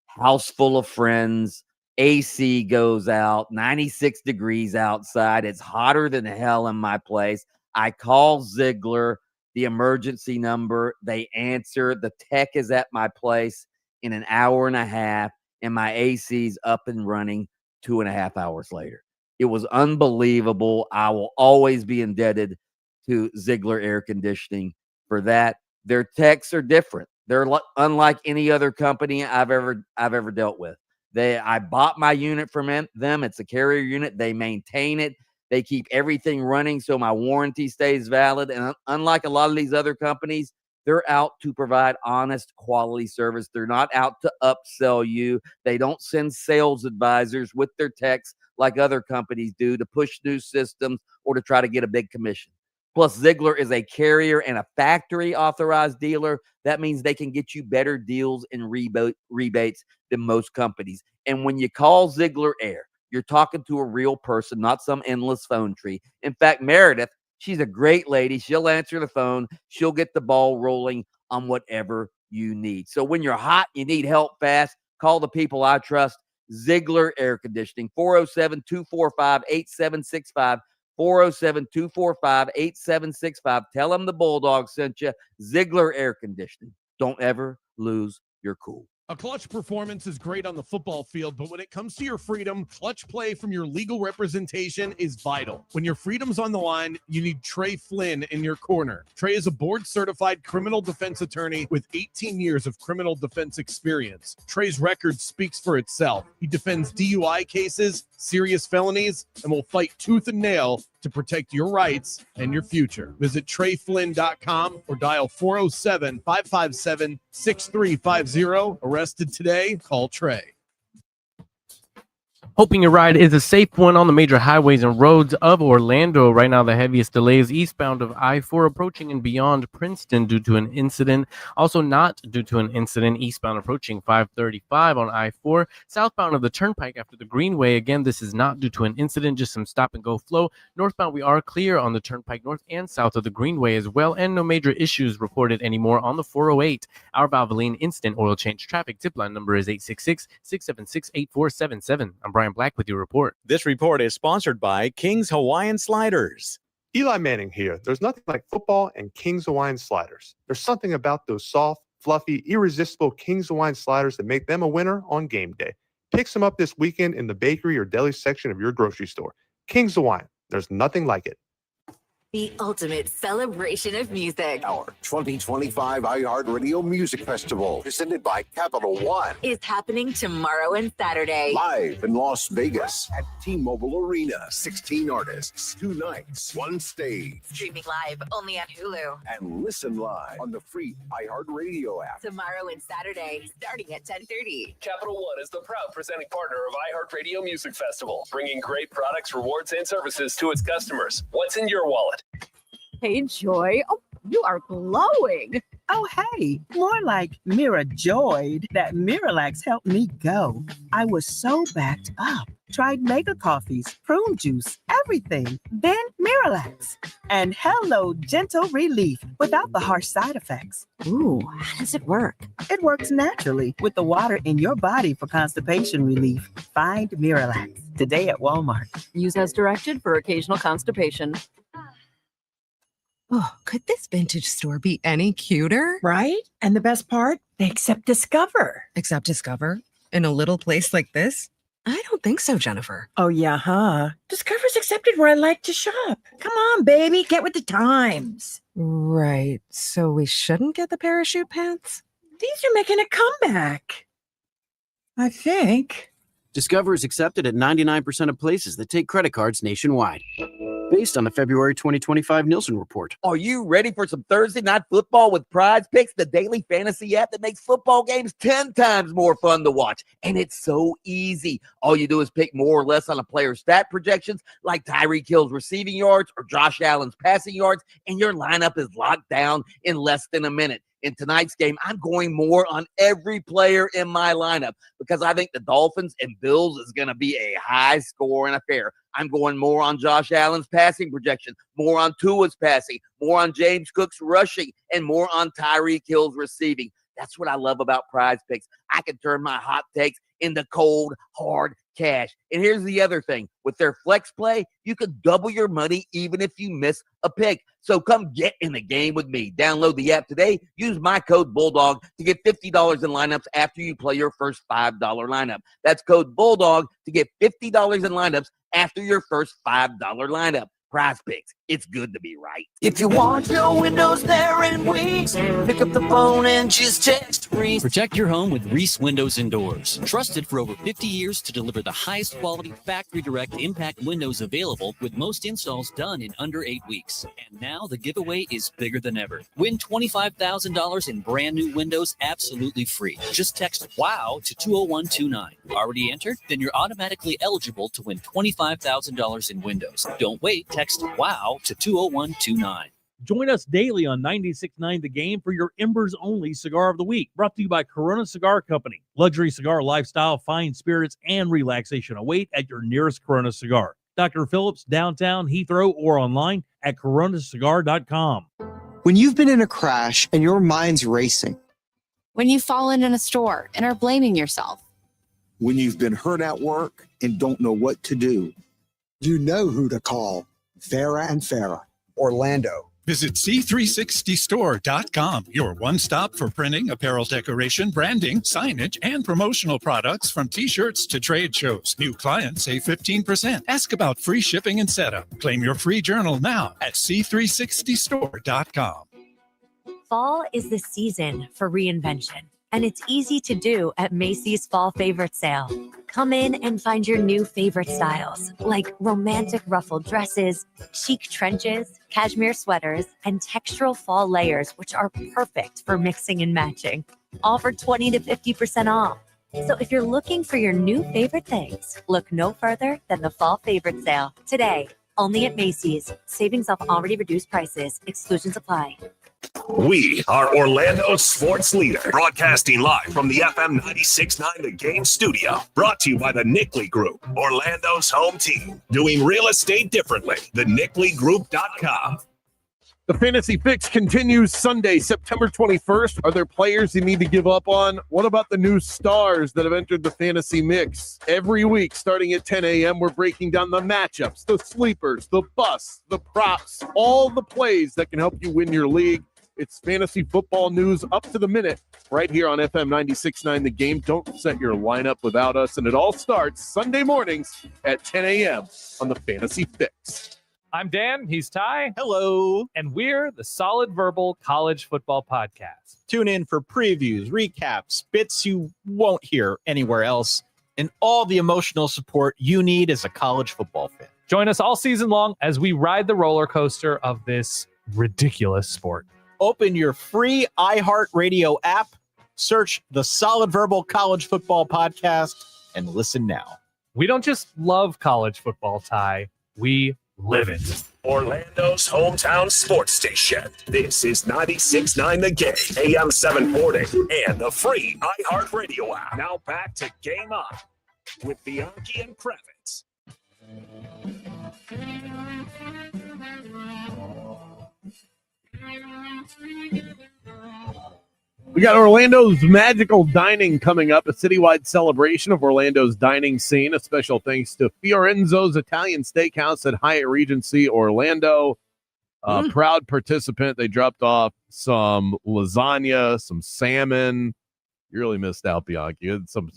House full of friends. AC goes out, 96 degrees outside. It's hotter than hell in my place. I call Ziegler, the emergency number. They answer. The tech is at my place in an hour and a half, and my AC's up and running 2.5 hours later. It was unbelievable. I will always be indebted to Ziegler Air Conditioning for that. Their techs are different. They're unlike any other company I've ever dealt with. I bought my unit from them. It's a carrier unit. They maintain it. They keep everything running so my warranty stays valid. And unlike a lot of these other companies, they're out to provide honest, quality service. They're not out to upsell you. They don't send sales advisors with their techs like other companies do to push new systems or to try to get a big commission. Plus, Ziegler is a carrier and a factory authorized dealer. That means they can get you better deals and rebates than most companies. And when you call Ziegler Air, you're talking to a real person, not some endless phone tree. In fact, Meredith, she's a great lady. She'll answer the phone. She'll get the ball rolling on whatever you need. So when you're hot, you need help fast, call the people I trust, Ziegler Air Conditioning, 407-245-8765, 407-245-8765. Tell them the Bulldog sent you. Ziegler Air Conditioning. Don't ever lose your cool. A clutch performance is great on the football field, but when it comes to your freedom, clutch play from your legal representation is vital. When your freedom's on the line, you need Trey Flynn in your corner. Trey is a board-certified criminal defense attorney with 18 years of criminal defense experience. Trey's record speaks for itself. He defends DUI cases, serious felonies, and will fight tooth and nail to protect your rights and your future. Visit TreyFlynn.com or dial 407-557-6350. Arrested today? Call Trey. Hoping your ride is a safe one on the major highways and roads of Orlando. Right now, the heaviest delays eastbound of I-4 approaching and beyond Princeton due to an incident. Also not due to an incident eastbound approaching 535 on I-4. Southbound of the Turnpike after the Greenway. Again, this is not due to an incident, just some stop-and-go flow. Northbound, we are clear on the Turnpike north and south of the Greenway as well, and no major issues reported anymore on the 408. Our Valvoline instant oil change traffic tip line number is 866-676-8477. I'm Brian Black with your report. This report is sponsored by King's Hawaiian Sliders. Eli Manning here. There's nothing like football and King's Hawaiian Sliders. There's something about those soft, fluffy, irresistible King's Hawaiian Sliders that make them a winner on game day. Pick some up this weekend in the bakery or deli section of your grocery store. King's Hawaiian. There's nothing like it. The ultimate celebration of music. Our 2025 iHeartRadio Music Festival, presented by Capital One, is happening tomorrow and Saturday. Live in Las Vegas at T-Mobile Arena. 16 artists, 2 nights, 1 stage. Streaming live only on Hulu. And listen live on the free iHeartRadio app. Tomorrow and Saturday, starting at 10:30. Capital One is the proud presenting partner of iHeartRadio Music Festival, bringing great products, rewards, and services to its customers. What's in your wallet? Hey, Joy. Oh, you are glowing. Oh, hey, more like Mira joyed that Miralax helped me go. I was so backed up. Tried mega coffees, prune juice, everything. Then Miralax. And hello, gentle relief without the harsh side effects. Ooh, how does it work? It works naturally with the water in your body for constipation relief. Find Miralax today at Walmart. Use as directed for occasional constipation. Oh, could this vintage store be any cuter? Right? And the best part, they accept Discover. Accept Discover? In a little place like this? I don't think so, Jennifer. Oh, yeah, huh? Discover's accepted where I like to shop. Come on, baby, get with the times. Right. So we shouldn't get the parachute pants? These are making a comeback. I think. Discover is accepted at 99% of places that take credit cards nationwide. Based on the February 2025 Nielsen report. Are you ready for some Thursday night football with Prize Picks, the daily fantasy app that makes football games 10 times more fun to watch? And it's so easy. All you do is pick more or less on a player's stat projections, like Tyreek Hill's receiving yards or Josh Allen's passing yards, and your lineup is locked down in less than a minute. In tonight's game, I'm going more on every player in my lineup because I think the Dolphins and Bills is going to be a high-scoring affair. I'm going more on Josh Allen's passing projection, more on Tua's passing, more on James Cook's rushing, and more on Tyreek Hill's receiving. That's what I love about Prize Picks. I can turn my hot takes into cold, hard cash. And here's the other thing. With their flex play, you can double your money even if you miss a pick. So come get in the game with me. Download the app today. Use my code Bulldog to get $50 in lineups after you play your first $5 lineup. That's code Bulldog to get $50 in lineups after your first $5 lineup. Prize Picks. It's good to be right. If you want your windows there in weeks, pick up the phone and just text Reese. Protect your home with Reese Windows and Doors. Trusted for over 50 years to deliver the highest quality factory direct impact windows available, with most installs done in under 8 weeks. And now the giveaway is bigger than ever. Win $25,000 in brand new windows absolutely free. Just text WOW to 20129. Already entered? Then you're automatically eligible to win $25,000 in windows. Don't wait. Text WOW to 20129. Join us daily on 96.9 The Game for your Embers Only Cigar of the Week. Brought to you by Corona Cigar Company. Luxury cigar lifestyle, fine spirits, and relaxation await at your nearest Corona Cigar. Dr. Phillips, downtown, Heathrow, or online at coronacigar.com. When you've been in a crash and your mind's racing. When you've fallen in a store and are blaming yourself. When you've been hurt at work and don't know what to do. You know who to call. Farah and Farah, Orlando. Visit C360store.com, your one stop for printing, apparel decoration, branding, signage, and promotional products from t-shirts to trade shows. New clients save 15%. Ask about free shipping and setup. Claim your free journal now at C360store.com. Fall is the season for reinvention, and it's easy to do at Macy's Fall Favorite Sale. Come in and find your new favorite styles, like romantic ruffled dresses, chic trenches, cashmere sweaters, and textural fall layers, which are perfect for mixing and matching. All for 20 to 50% off. So if you're looking for your new favorite things, look no further than the Fall Favorite Sale. Today, only at Macy's. Savings off already reduced prices. Exclusions apply. We are Orlando's sports leader, broadcasting live from the FM 96.9 The Game studio. Brought to you by the Nickley Group, Orlando's home team. Doing real estate differently. TheNickleyGroup.com. The Fantasy Fix continues Sunday, September 21st. Are there players you need to give up on? What about the new stars that have entered the Fantasy Mix? Every week, starting at 10 a.m., we're breaking down the matchups, the sleepers, the busts, the props, all the plays that can help you win your league. It's fantasy football news up to the minute right here on FM 96.9 The Game. Don't set your lineup without us, and it all starts Sunday mornings at 10 a.m. on the Fantasy Fix. I'm Dan, he's Ty. Hello. And we're the Solid Verbal College Football Podcast. Tune in for previews, recaps, bits you won't hear anywhere else, and all the emotional support you need as a college football fan. Join us all season long as we ride the roller coaster of this ridiculous sport. Open your free iHeartRadio app, search the Solid Verbal College Football Podcast, and listen now. We don't just love college football, Ty. We live it. Orlando's hometown sports station. This is 96.9 The Game, AM 740, and the free iHeartRadio app. Now back to Game On with Bianchi and Kravitz. We got Orlando's Magical Dining coming up, a citywide celebration of Orlando's dining scene. A special thanks to Fiorenzo's Italian Steakhouse at Hyatt Regency Orlando. Proud participant. They dropped off some lasagna, some salmon. You really missed out, Bianchi. You had some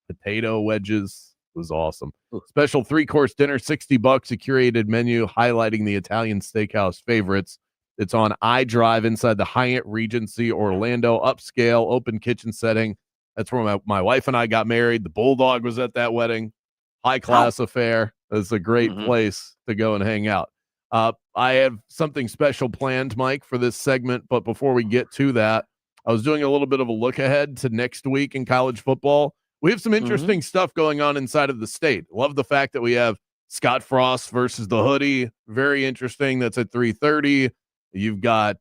potato wedges. It was awesome. Special 3-course dinner, $60, a curated menu highlighting the Italian steakhouse favorites. It's on iDrive inside the Hyatt Regency Orlando, upscale, open kitchen setting. That's where my wife and I got married. The Bulldog was at that wedding. High-class affair. It's a great place to go and hang out. I have something special planned, Mike, for this segment. But before we get to that, I was doing a little bit of a look ahead to next week in college football. We have some interesting stuff going on inside of the state. Love the fact that we have Scott Frost versus the Hoodie. Very interesting. That's at 3:30. You've got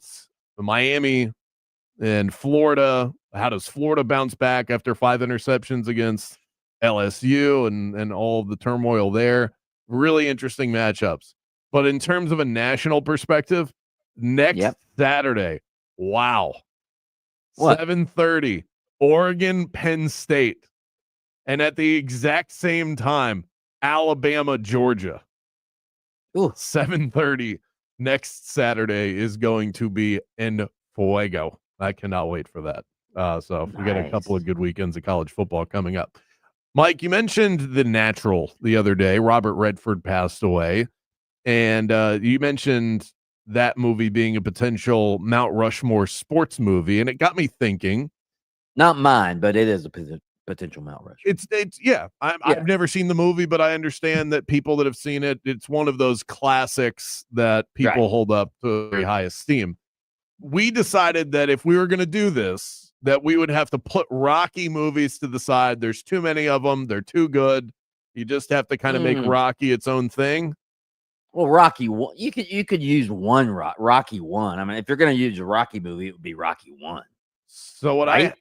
Miami and Florida. How does Florida bounce back after 5 interceptions against LSU and all of the turmoil there? Really interesting matchups. But in terms of a national perspective, next Saturday, wow. 7:30, Oregon, Penn State. And at the exact same time, Alabama, Georgia. 7:30 next Saturday is going to be en fuego. I cannot wait for that. So we got a couple of good weekends of college football coming up. Mike, you mentioned The Natural the other day. Robert Redford passed away. And you mentioned that movie being a potential Mount Rushmore sports movie. And it got me thinking. Not mine, but it is a potential Mount Rushmore. I've never seen the movie, but I understand that people that have seen it, it's one of those classics that people hold up to very high esteem. We decided that if we were going to do this, that we would have to put Rocky movies to the side. There's too many of them. They're too good. You just have to kind of make Rocky its own thing. Well, Rocky one, you could use one Rocky one. I mean, if you're going to use a Rocky movie, it would be Rocky one. So to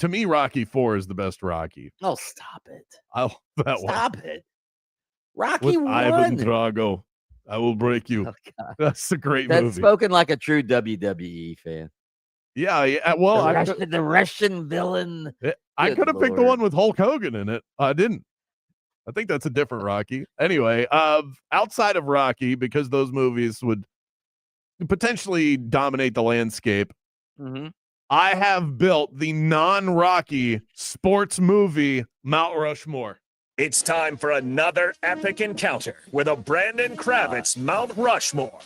me, Rocky IV is the best Rocky. Oh, stop it! I love that one. Stop it! Rocky With one. Ivan Drago, I will break you. Oh, that's a great That's movie. Spoken like a true WWE fan. Yeah. Well, the Russian villain. I could have picked the one with Hulk Hogan in it. I didn't. I think that's a different Rocky. Anyway, outside of Rocky, because those movies would potentially dominate the landscape, I have built the non-Rocky sports movie Mount Rushmore. It's time for another epic encounter with a Brandon Kravitz Mount Rushmore.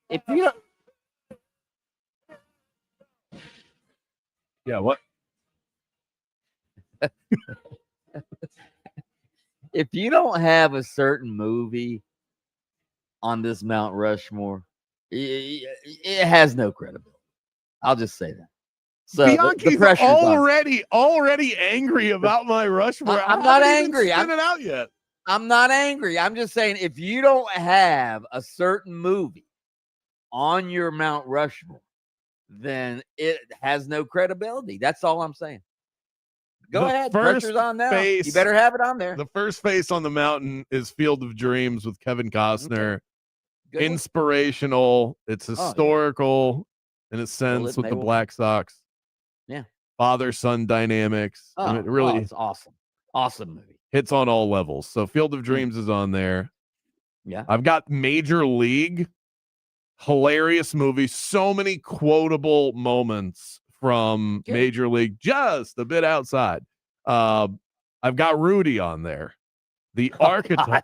If you don't... Yeah, what? If you don't have a certain movie on this Mount Rushmore, it has no credibility. I'll just say that. So Bianchi's already angry about my Rushmore. I'm not angry. I'm not out yet. I'm not angry. I'm just saying if you don't have a certain movie on your Mount Rushmore, then it has no credibility. That's all I'm saying. Go ahead. Pressure's on now. You better have it on there. The first face on the mountain is Field of Dreams with Kevin Costner. Okay. Inspirational. It's historical in a sense with the Black Sox. Yeah. Father-son dynamics. It's awesome. Awesome movie. Hits on all levels. So Field of Dreams is on there. Yeah. I've got Major League. Hilarious movie. So many quotable moments from Major League, just a bit outside. I've got Rudy on there. The archetype.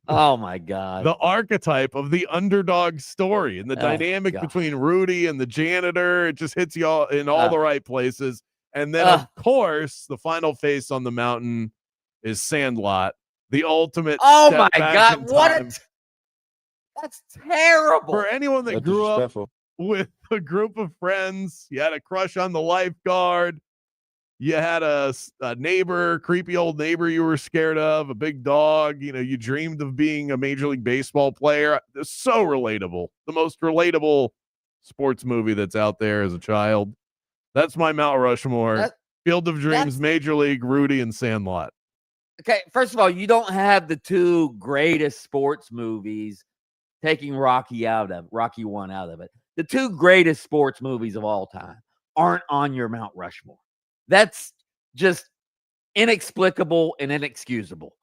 Oh my God. The archetype of the underdog story and the dynamic between Rudy and the janitor. It just hits you all in all the right places. And then, of course, the final face on the mountain is Sandlot. The ultimate. Oh my God. That's terrible. For anyone that grew up with a group of friends, you had a crush on the lifeguard, you had a neighbor, creepy old neighbor you were scared of, a big dog, you dreamed of being a Major League Baseball player. It's so relatable. The most relatable sports movie that's out there as a child. That's my Mount Rushmore. Field of Dreams, Major League, Rudy, and Sandlot. Okay, first of all, you don't have the two greatest sports movies, taking Rocky one out of it. The two greatest sports movies of all time aren't on your Mount Rushmore. That's just inexplicable and inexcusable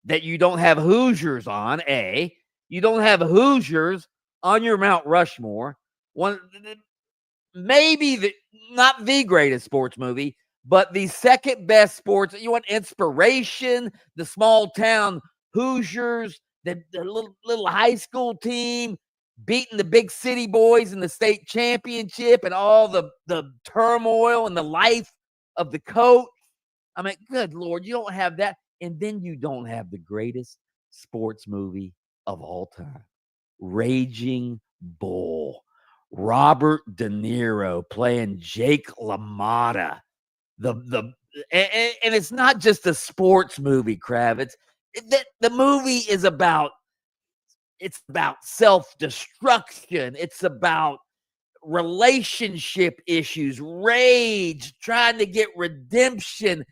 that you don't have Hoosiers on, A. You don't have Hoosiers on your Mount Rushmore. Maybe not the greatest sports movie, but the second best sports. You want inspiration, the small town Hoosiers, the little high school team beating the big city boys in the state championship and all the turmoil and the life of the coach. I mean, good Lord, you don't have that. And then you don't have the greatest sports movie of all time, Raging Bull. Robert De Niro playing Jake LaMotta. And it's not just a sports movie, Kravitz. The movie is about self-destruction. It's about relationship issues, rage, trying to get redemption.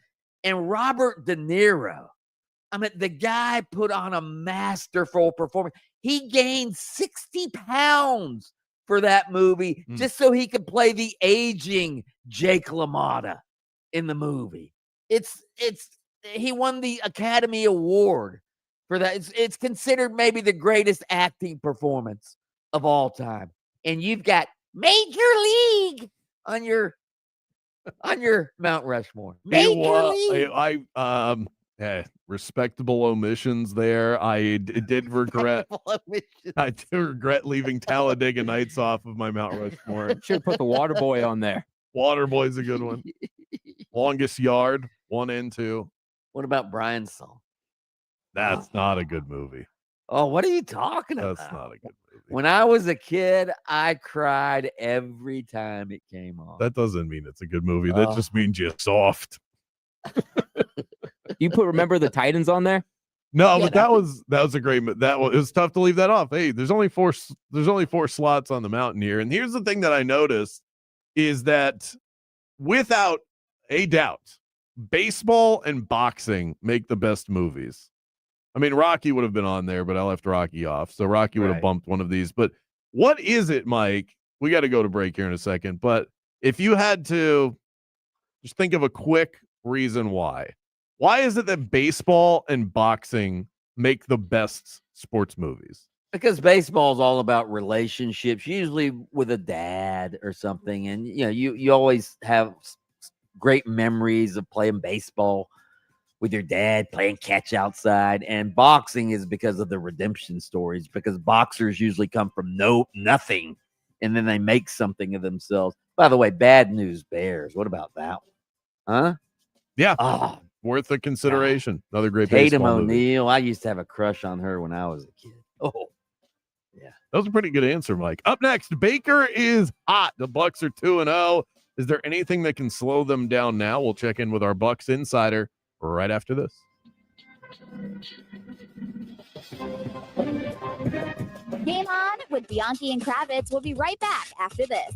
And Robert De Niro, I mean, the guy put on a masterful performance. He gained 60 pounds for that movie just so he could play the aging Jake LaMotta in the movie. He won the Academy Award for that. It's considered maybe the greatest acting performance of all time. And you've got Major League on your Mount Rushmore. Respectable omissions there. I did regret. I do regret leaving Talladega Nights off of my Mount Rushmore. Should put the Waterboy on there. Waterboy's a good one. Longest Yard, 1 and 2. What about Brian's Song? That's not a good movie. Oh, what are you talking about? That's not a good movie. When I was a kid, I cried every time it came on. That doesn't mean it's a good movie. That just means you're soft. You put Remember the Titans on there? No, but that was a great. It was tough to leave that off. Hey, there's only four slots on the mountain here, and here's the thing that I noticed is that without a doubt, baseball and boxing make the best movies. I mean, Rocky would have been on there, but I left Rocky off, so Rocky would have bumped one of these. But what is it, Mike? We got to go to break here in a second, but if you had to just think of a quick reason why is it that baseball and boxing make the best sports movies? Because baseball is all about relationships, usually with a dad or something. And, you always have great memories of playing baseball with your dad, playing catch outside. And boxing is because of the redemption stories, because boxers usually come from nothing, and then they make something of themselves. By the way, Bad News Bears. What about that one? Huh? Yeah. Worth a consideration. Another great Tatum baseball movie. O'Neal. I used to have a crush on her when I was a kid. Oh, yeah. That was a pretty good answer, Mike. Up next, Baker is hot. The Bucks are 2-0. Is there anything that can slow them down now? We'll check in with our Bucks insider right after this. Game on with Bianchi and Kravitz. We'll be right back after this.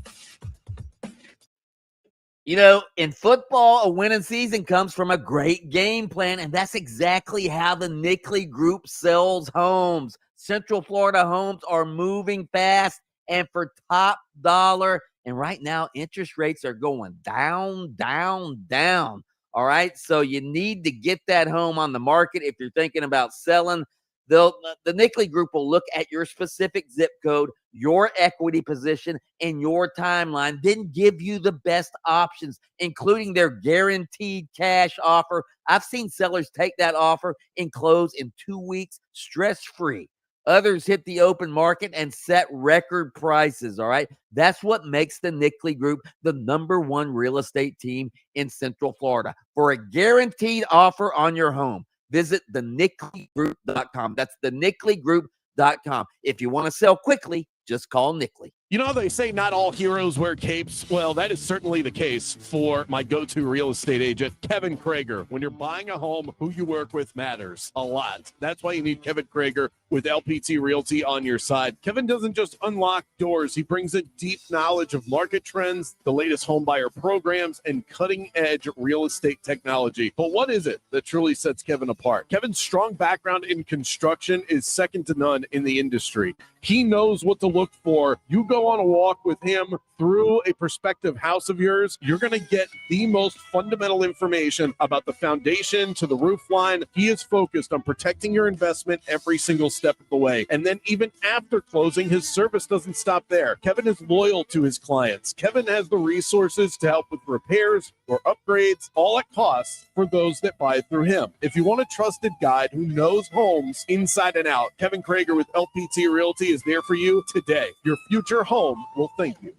In football, a winning season comes from a great game plan, and that's exactly how the Nickley Group sells homes. Central Florida homes are moving fast and for top dollar. And right now, interest rates are going down, down, down. All right, so you need to get that home on the market if you're thinking about selling. The Nickley Group will look at your specific zip code, your equity position, and your timeline, then give you the best options, including their guaranteed cash offer. I've seen sellers take that offer and close in 2 weeks, stress-free. Others hit the open market and set record prices, all right? That's what makes the Nickley Group the #1 real estate team in Central Florida. For a guaranteed offer on your home, visit thenicklygroup.com. That's thenicklygroup.com. If you want to sell quickly, just call Nickley. You know, they say not all heroes wear capes. Well, that is certainly the case for my go-to real estate agent, Kevin Krager. When you're buying a home, who you work with matters a lot. That's why you need Kevin Krager with LPT Realty on your side. Kevin doesn't just unlock doors. He brings a deep knowledge of market trends, the latest home buyer programs, and cutting-edge real estate technology. But what is it that truly sets Kevin apart? Kevin's strong background in construction is second to none in the industry. He knows what to look for. You go on a walk with him through a prospective house of yours, you're going to get the most fundamental information about the foundation to the roof line. He is focused on protecting your investment every single step step of the way. And then even after closing, his service doesn't stop there. Kevin is loyal to his clients. Kevin has the resources to help with repairs or upgrades, all at cost for those that buy through him. If you want a trusted guide who knows homes inside and out, Kevin Krager with LPT Realty is there for you today. Your future home will thank you.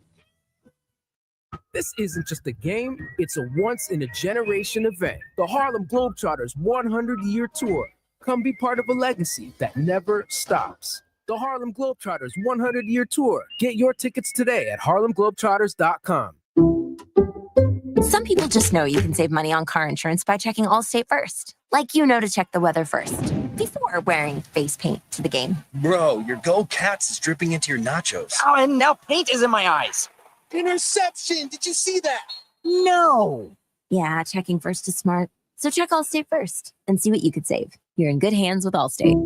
This isn't just a game, it's a once-in-a-generation event. The Harlem Globetrotters 100-year tour. Come be part of a legacy that never stops. The Harlem Globetrotters 100-year tour. Get your tickets today at harlemglobetrotters.com. Some people just know you can save money on car insurance by checking Allstate first. Like you know to check the weather first, before wearing face paint to the game. Bro, your Go Cats is dripping into your nachos. Oh, and now paint is in my eyes. Interception! Did you see that? No. Yeah, checking first is smart. So check Allstate first and see what you could save. You're in good hands with Allstate.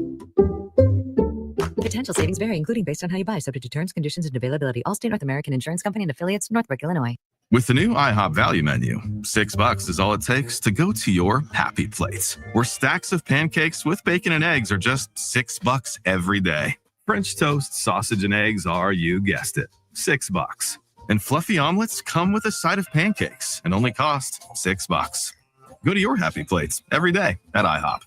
Potential savings vary, including based on how you buy, subject to terms, conditions, and availability. Allstate North American Insurance Company and affiliates, Northbrook, Illinois. With the new IHOP value menu, $6 is all it takes to go to your happy place, where stacks of pancakes with bacon and eggs are just $6 every day. French toast, sausage, and eggs are, you guessed it, $6. And fluffy omelets come with a side of pancakes and only cost $6. Go to your happy plates every day at IHOP.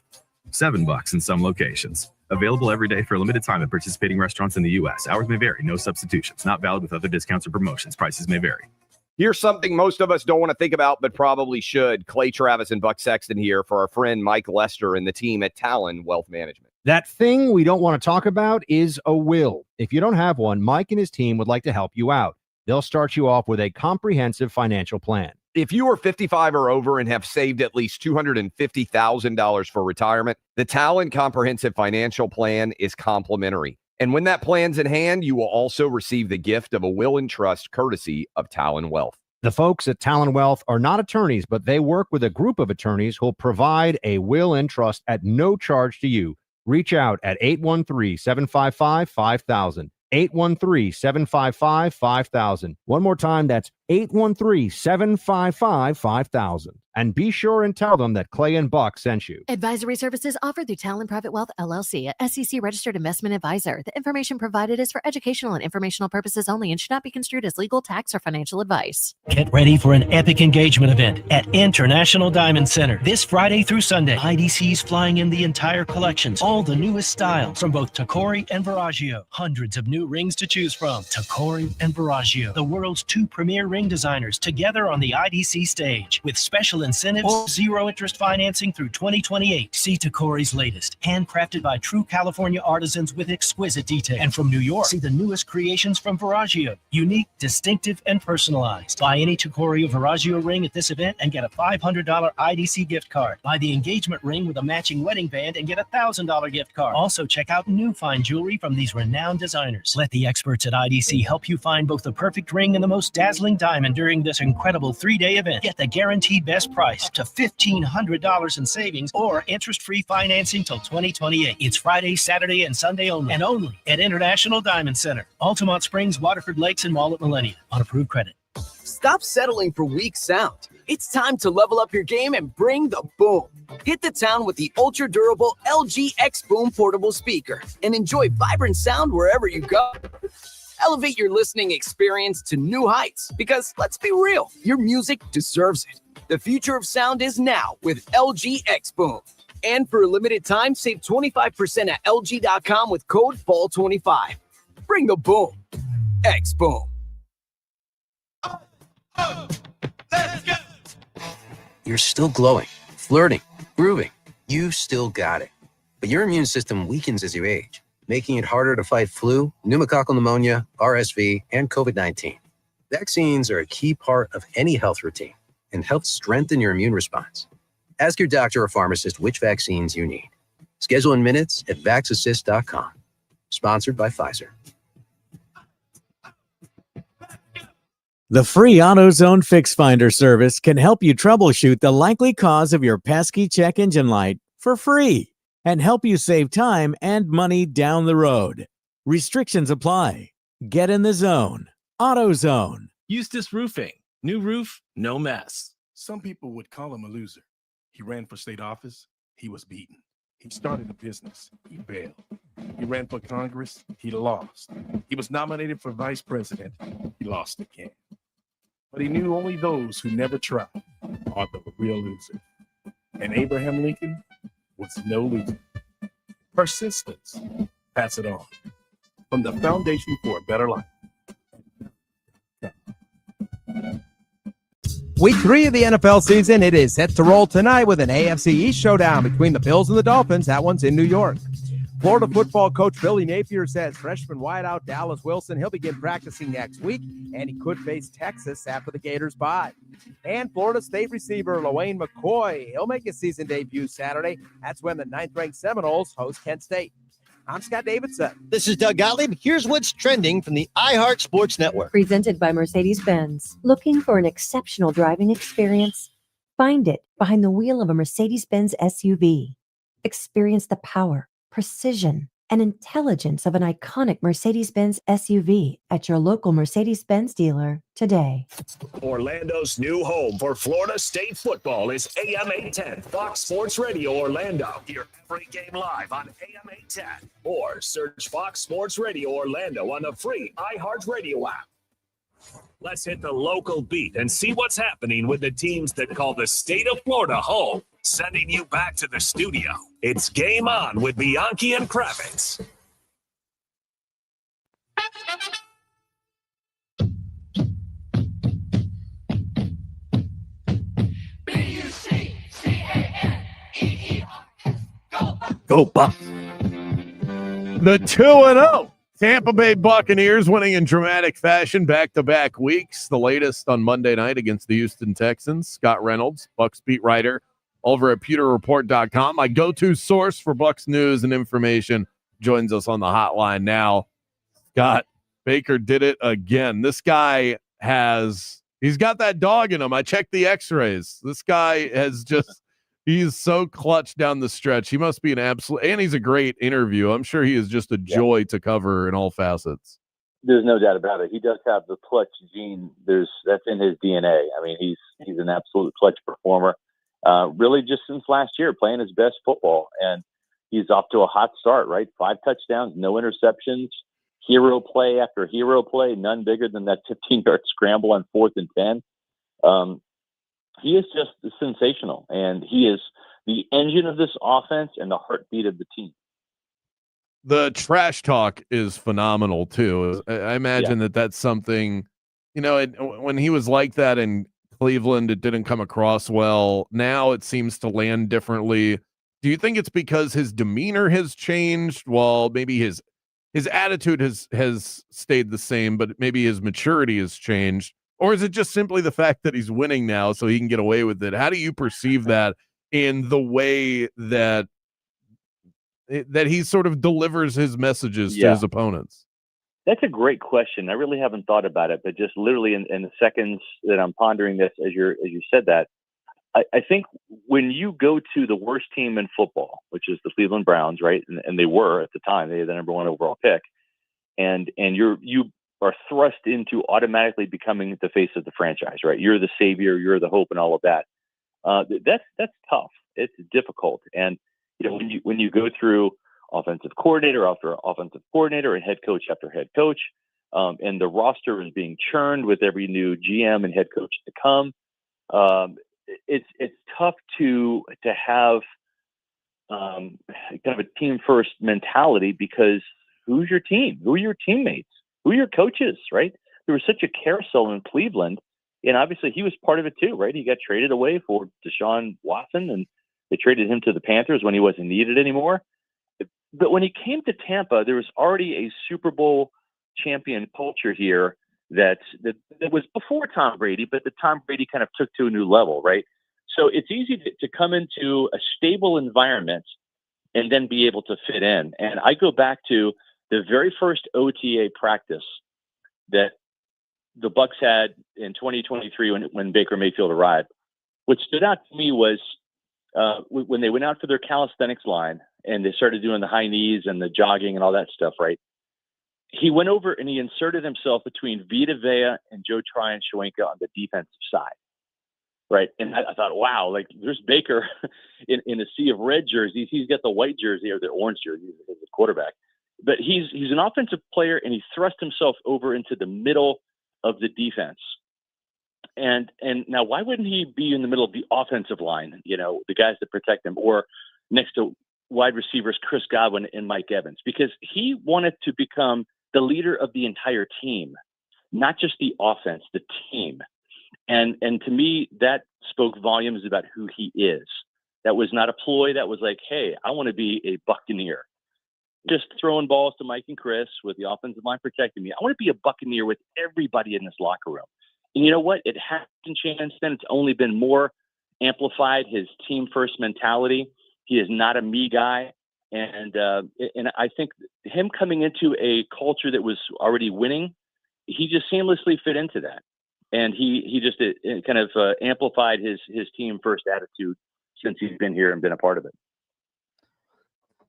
$7 in some locations. Available every day for a limited time at participating restaurants in the U.S. Hours may vary. No substitutions. Not valid with other discounts or promotions. Prices may vary. Here's something most of us don't want to think about, but probably should. Clay Travis and Buck Sexton here for our friend Mike Lester and the team at Talon Wealth Management. That thing we don't want to talk about is a will. If you don't have one, Mike and his team would like to help you out. They'll start you off with a comprehensive financial plan. If you are 55 or over and have saved at least $250,000 for retirement, the Talon Comprehensive Financial Plan is complimentary. And when that plan's in hand, you will also receive the gift of a will and trust courtesy of Talon Wealth. The folks at Talon Wealth are not attorneys, but they work with a group of attorneys who'll provide a will and trust at no charge to you. Reach out at 813-755-5000. 813-755-5000. One more time, that's 813-755-5000. And be sure and tell them that Clay and Buck sent you. Advisory services offered through Talon Private Wealth, LLC, a SEC registered investment advisor. The information provided is for educational and informational purposes only and should not be construed as legal, tax, or financial advice. Get ready for an epic engagement event at International Diamond Center this Friday through Sunday. IDC's flying in the entire collections, all the newest styles from both Tacori and Verragio. Hundreds of new rings to choose from. Tacori and Verragio, the world's two premier ring designers, together on the IDC stage with special incentives or zero interest financing through 2028. See Tacori's latest, handcrafted by true California artisans with exquisite detail. And from New York, see the newest creations from Verragio, unique, distinctive, and personalized. Buy any Tacori or Verragio ring at this event and get a $500 IDC gift card. Buy the engagement ring with a matching wedding band and get a $1,000 gift card. Also, check out new fine jewelry from these renowned designers. Let the experts at IDC help you find both the perfect ring and the most dazzling diamond during this incredible 3-day event. Get the guaranteed best price to $1,500 in savings or interest-free financing till 2028. It's Friday, Saturday, and Sunday only, and only at International Diamond Center, Altamont Springs, Waterford Lakes, and Mall at Millennia on approved credit. Stop settling for weak sound. It's time to level up your game and bring the boom. Hit the town with the ultra-durable LG X Boom portable speaker and enjoy vibrant sound wherever you go. Elevate your listening experience to new heights because, let's be real, your music deserves it. The future of sound is now with LG X Boom. And for a limited time, save 25% at LG.com with code FALL25. Bring the boom. X Boom. You're still glowing, flirting, grooving. You still got it. But your immune system weakens as you age, making it harder to fight flu, pneumococcal pneumonia, RSV, and COVID-19. Vaccines are a key part of any health routine and help strengthen your immune response. Ask your doctor or pharmacist which vaccines you need. Schedule in minutes at vaxassist.com. Sponsored by Pfizer. The free AutoZone Fix Finder service can help you troubleshoot the likely cause of your pesky check engine light for free and help you save time and money down the road. Restrictions apply. Get in the zone. AutoZone. Eustace Roofing. New roof, no mess. Some people would call him a loser. He ran for state office. He was beaten. He started a business. He failed. He ran for Congress. He lost. He was nominated for vice president. He lost again. But he knew only those who never tried are the real losers. And Abraham Lincoln was no loser. Persistence. Pass it on. From the Foundation for a Better Life. Week 3 of the NFL season, it is set to roll tonight with an AFC East showdown between the Bills and the Dolphins. That one's in New York. Florida football coach Billy Napier says freshman wideout Dallas Wilson, he'll begin practicing next week, and he could face Texas after the Gators bye. And Florida State receiver LaWayne McCoy, he'll make his season debut Saturday. That's when the 9th-ranked Seminoles host Kent State. I'm Scott Davidson. This is Doug Gottlieb. Here's what's trending from the iHeart Sports Network. Presented by Mercedes-Benz. Looking for an exceptional driving experience? Find it behind the wheel of a Mercedes-Benz SUV. Experience the power, precision, and intelligence of an iconic Mercedes-Benz SUV at your local Mercedes-Benz dealer today. Orlando's new home for Florida State football is AM 810 Fox Sports Radio Orlando. Hear every game live on AM 810 or search Fox Sports Radio Orlando on the free iHeartRadio app. Let's hit the local beat and see what's happening with the teams that call the state of Florida home. Sending you back to the studio. It's Game On with Bianchi and Kravitz. Go Bucks. The 2-0 Tampa Bay Buccaneers winning in dramatic fashion back-to-back weeks. The latest on Monday night against the Houston Texans. Scott Reynolds, Bucs beat writer over at pewterreport.com. My go-to source for Bucs news and information joins us on the hotline now. Scott, Baker did it again. This guy he's got that dog in him. I checked the x-rays. This guy he's so clutch down the stretch. He must be an absolute, and he's a great interview. I'm sure he is just a joy to cover in all facets. There's no doubt about it. He does have the clutch gene. That's in his DNA. I mean, he's an absolute clutch performer. Really just since last year, playing his best football, and he's off to a hot start, right? 5 touchdowns, no interceptions, hero play after hero play, none bigger than that 15-yard scramble on 4th and 10. He is just sensational, and he is the engine of this offense and the heartbeat of the team. The trash talk is phenomenal too. I imagine that's something, when he was like that in Cleveland, it didn't come across well. Now it seems to land differently. Do you think it's because his demeanor has changed? Well, maybe his attitude has stayed the same, but maybe his maturity has changed. Or is it just simply the fact that he's winning now so he can get away with it? How do you perceive that in the way that he sort of delivers his messages to his opponents? That's a great question. I really haven't thought about it, but just literally in the seconds that I'm pondering this as you said that, I think when you go to the worst team in football, which is the Cleveland Browns, right? And they were at the time, they had the number 1 overall pick, and you are thrust into automatically becoming the face of the franchise, right? You're the savior, you're the hope, and all of that. That's tough. It's difficult, and when you go through offensive coordinator after offensive coordinator and head coach after head coach, and the roster is being churned with every new GM and head coach to come. It's tough to have kind of a team first mentality, because who's your team? Who are your teammates? Who are your coaches, right? There was such a carousel in Cleveland, and obviously he was part of it too, right? He got traded away for Deshaun Watson, and they traded him to the Panthers when he wasn't needed anymore. But when he came to Tampa, there was already a Super Bowl champion culture here that was before Tom Brady, but that Tom Brady kind of took to a new level, right? So it's easy to come into a stable environment and then be able to fit in. And I go back to the very first OTA practice that the Bucs had in 2023 when Baker Mayfield arrived. What stood out to me was when they went out for their calisthenics line and they started doing the high knees and the jogging and all that stuff, right? He went over and he inserted himself between Vita Vea and Joe Tryon-Shoyinka on the defensive side, right? And I thought, wow, like there's Baker in a sea of red jerseys. He's got the white jersey or the orange jersey as a quarterback. but he's an offensive player, and he thrust himself over into the middle of the defense. And now, why wouldn't he be in the middle of the offensive line? The guys that protect him, or next to wide receivers Chris Godwin and Mike Evans, because he wanted to become the leader of the entire team, not just the offense, the team. And to me, that spoke volumes about who he is. That was not a ploy. That was like, hey, I want to be a Buccaneer. Just throwing balls to Mike and Chris with the offensive line protecting me. I want to be a Buccaneer with everybody in this locker room. And you know what? It hasn't changed then. It's only been more amplified, his team-first mentality. He is not a me guy. And I think him coming into a culture that was already winning, he just seamlessly fit into that. And he just kind of amplified his team-first attitude since he's been here and been a part of it.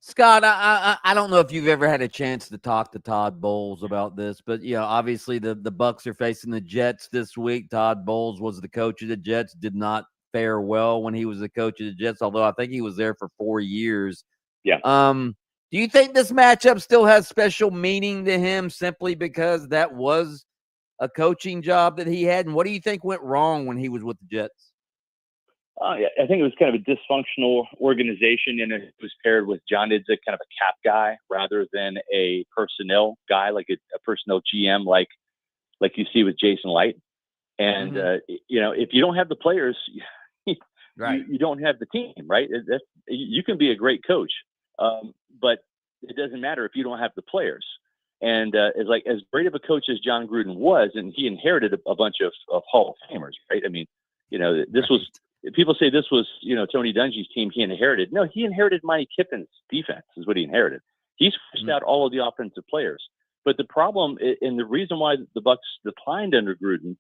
Scott, I don't know if you've ever had a chance to talk to Todd Bowles about this, but obviously the Bucs are facing the Jets this week. Todd Bowles was the coach of the Jets, did not fare well when he was the coach of the Jets, although I think he was there for 4 years. Yeah. Do you think this matchup still has special meaning to him simply because that was a coaching job that he had? And what do you think went wrong when he was with the Jets? Yeah, I think it was kind of a dysfunctional organization, and it was paired with John Idzik, kind of a cap guy rather than a personnel guy, like a personnel GM, like you see with Jason Light. And if you don't have the players, right, you don't have the team, right? You can be a great coach, but it doesn't matter if you don't have the players. And as great of a coach as John Gruden was, and he inherited a bunch of Hall of Famers, right? I mean, this was. People say this was, Tony Dungy's team he inherited. No, he inherited Monty Kiffin's defense is what he inherited. He switched out all of the offensive players. But the problem, and the reason why the Bucs declined under Gruden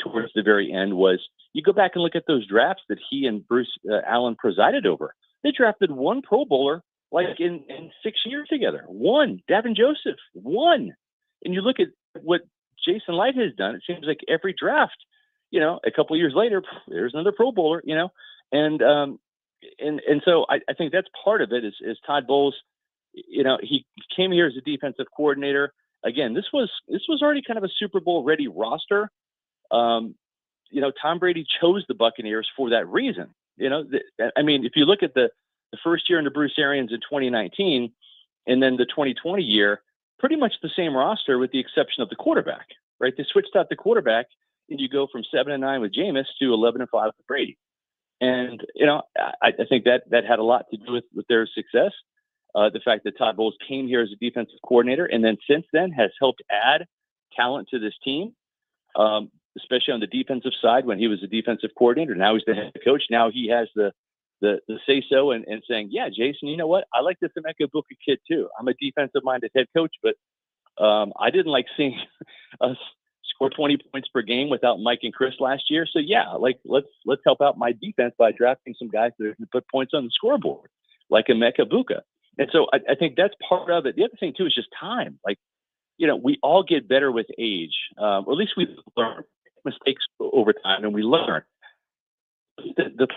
towards the very end was, you go back and look at those drafts that he and Bruce Allen presided over. They drafted one Pro Bowler like in 6 years together. One, Davin Joseph, one. And you look at what Jason Light has done, it seems like every draft, a couple of years later, there's another Pro Bowler, and so I think that's part of it is Todd Bowles, he came here as a defensive coordinator. Again, this was already kind of a Super Bowl ready roster. Tom Brady chose the Buccaneers for that reason. If you look at the first year under Bruce Arians in 2019, and then the 2020 year, pretty much the same roster with the exception of the quarterback, right? They switched out the quarterback. And you go from 7-9 with Jameis to 11-5 with Brady, and I think that had a lot to do with their success. The fact that Todd Bowles came here as a defensive coordinator, and then since then has helped add talent to this team, especially on the defensive side when he was a defensive coordinator. Now he's the head coach. Now he has the say so and saying, yeah, Jason, you know what? I like this Emeka Buka kid too. I'm a defensive minded head coach, but I didn't like seeing us score 20 points per game without Mike and Chris last year. So yeah, let's help out my defense by drafting some guys that can put points on the scoreboard, like Emeka Buka. And so I think that's part of it. The other thing too is just time. We all get better with age, or at least we learn mistakes over time, and we learn. The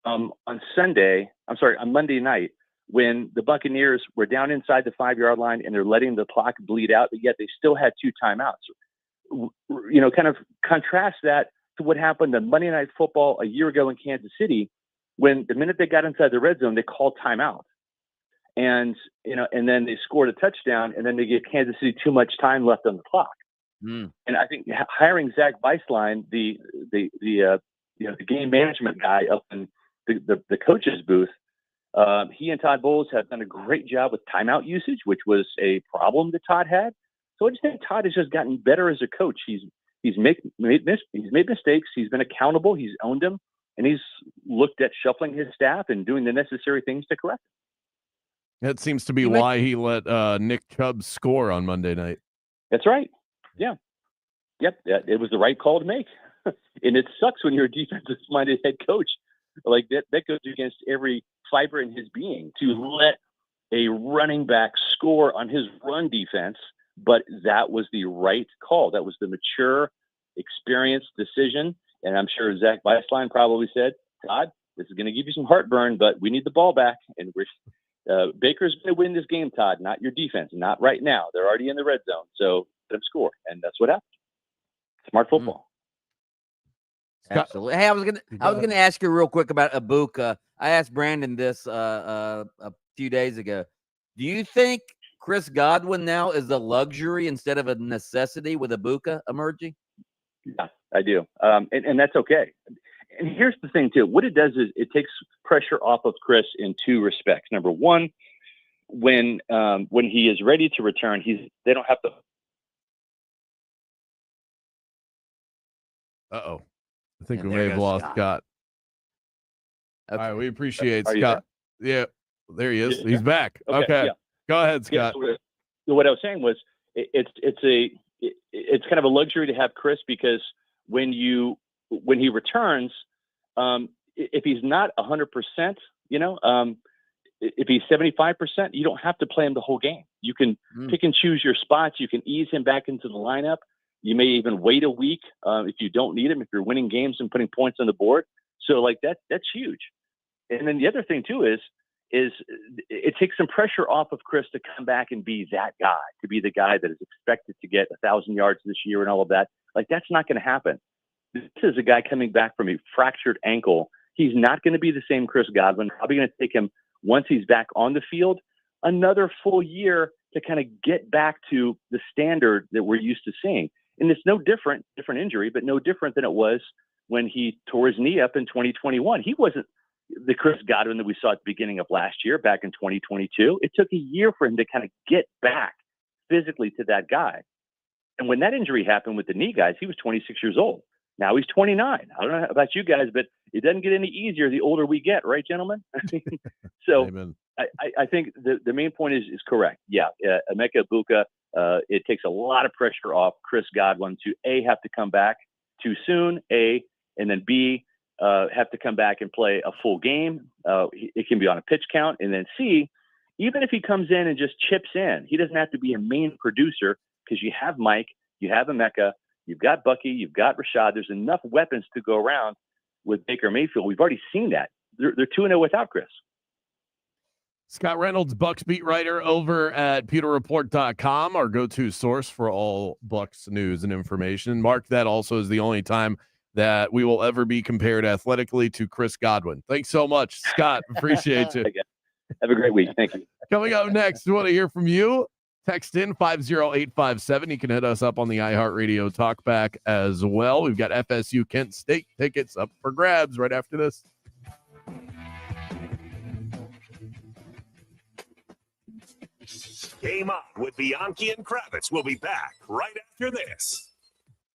on Monday night, when the Buccaneers were down inside the 5-yard line and they're letting the clock bleed out, but yet they still had 2 timeouts. Kind of contrast that to what happened on Monday Night Football a year ago in Kansas City, when the minute they got inside the red zone, they called timeout. And then they scored a touchdown, and then they gave Kansas City too much time left on the clock. And I think hiring Zach Beislein, the game management guy up in the coach's booth, he and Todd Bowles have done a great job with timeout usage, which was a problem that Todd had. So I just think Todd has just gotten better as a coach. He's made mistakes. He's been accountable. He's owned them, and he's looked at shuffling his staff and doing the necessary things to correct it. That seems to be why he let Nick Chubb score on Monday night. That's right. Yeah. Yep. It was the right call to make. And it sucks when you're a defensive-minded head coach. Like that goes against every fiber in his being to let a running back score on his run defense. But that was the right call. That was the mature, experienced decision. And I'm sure Zach Beislein probably said, Todd, this is going to give you some heartburn, but we need the ball back. And Baker's going to win this game, Todd, not your defense. Not right now. They're already in the red zone, so let them score, and that's what happened. Smart football. Absolutely. Hey, I was gonna ask you real quick about Ibuka. I asked Brandon this a few days ago. Do you think Chris Godwin now is a luxury instead of a necessity with Ibuka emerging? Yeah, I do, and that's okay. And here's the thing too. What it does is it takes pressure off of Chris in two respects. Number one, when he is ready to return, they don't have to. Uh-oh. I think we may have lost Scott. Okay. All right, we appreciate Are you Scott. Yeah, there he is. Yeah. He's back. Okay. Yeah. Go ahead, Scott. Yeah, so what I was saying was it's kind of a luxury to have Chris, because when he returns, if he's not 100%, if he's 75%, you don't have to play him the whole game. You can pick and choose your spots. You can ease him back into the lineup. You may even wait a week if you don't need him, if you're winning games and putting points on the board. So that's huge. And then the other thing too is it takes some pressure off of Chris to come back and be that guy, to be the guy that is expected to get 1,000 yards this year and all of that. Like, that's not going to happen. This is a guy coming back from a fractured ankle. He's not going to be the same Chris Godwin. Probably going to take him, once he's back on the field, another full year to kind of get back to the standard that we're used to seeing. And it's no different injury, but no different than it was when he tore his knee up in 2021. He wasn't the Chris Godwin that we saw at the beginning of last year, back in 2022. It took a year for him to kind of get back physically to that guy. And when that injury happened with the knee, guys, he was 26 years old. Now he's 29. I don't know about you guys, but it doesn't get any easier the older we get, right, gentlemen? So I think the main point is correct. Yeah, Emeka Ibuka, it takes a lot of pressure off Chris Godwin to A, have to come back too soon, A, and then B, have to come back and play a full game. It can be on a pitch count. And then C, even if he comes in and just chips in, he doesn't have to be a main producer, because you have Mike, you have Emeka, you've got Bucky, you've got Rashad. There's enough weapons to go around with Baker Mayfield. We've already seen that. They're 2-0 without Chris. Scott Reynolds, Bucks beat writer over at PewterReport.com, our go-to source for all Bucks news and information. Mark that also is the only time that we will ever be compared athletically to Chris Godwin. Thanks so much, Scott. Appreciate you. Have a great week. Thank you. Coming up next, we want to hear from you. Text in 50857. You can hit us up on the iHeartRadio Talkback as well. We've got FSU Kent State tickets up for grabs right after this. Game On with Bianchi and Kravitz. We'll be back right after this.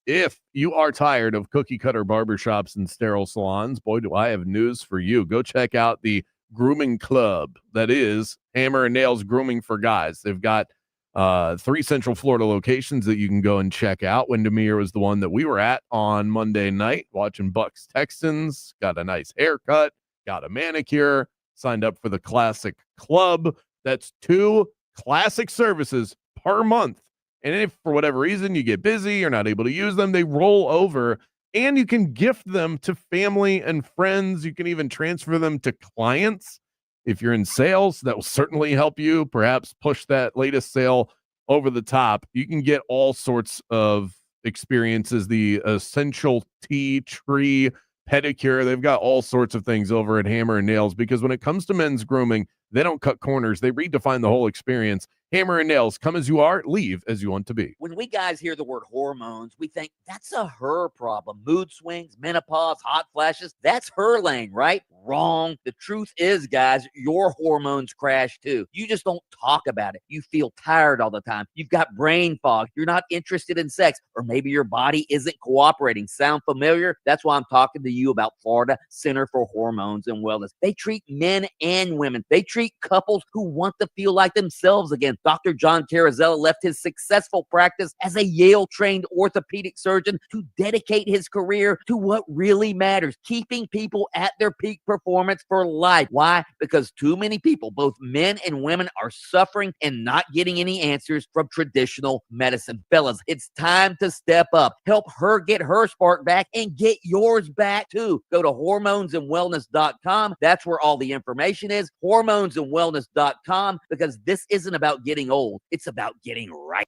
If you are tired of cookie cutter barbershops and sterile salons, boy, do I have news for you. Go check out the grooming club that is Hammer and Nails Grooming for Guys. They've got 3 Central Florida locations that you can go and check out. Windermere was the one that we were at on Monday night watching Bucks Texans. Got a nice haircut, got a manicure, signed up for the Classic Club. That's 2 classic services per month. And if for whatever reason you get busy, you're not able to use them, they roll over, and you can gift them to family and friends. You can even transfer them to clients. If you're in sales, that will certainly help you perhaps push that latest sale over the top. You can get all sorts of experiences, the essential tea tree pedicure. They've got all sorts of things over at Hammer and Nails, because when it comes to men's grooming, they don't cut corners. They redefine the whole experience. Hammer and Nails, come as you are, leave as you want to be. When we guys hear the word hormones, we think that's a her problem. Mood swings, menopause, hot flashes, that's her lane, right? Wrong. The truth is, guys, your hormones crash too. You just don't talk about it. You feel tired all the time. You've got brain fog. You're not interested in sex, or maybe your body isn't cooperating. Sound familiar? That's why I'm talking to you about Florida Center for Hormones and Wellness. They treat men and women. They treat couples who want to feel like themselves again. Dr. John Carrizella left his successful practice as a Yale-trained orthopedic surgeon to dedicate his career to what really matters, keeping people at their peak performance for life. Why? Because too many people, both men and women, are suffering and not getting any answers from traditional medicine. Fellas, it's time to step up. Help her get her spark back and get yours back too. Go to hormonesandwellness.com. That's where all the information is. Hormonesandwellness.com, because this isn't about getting old. It's about getting right.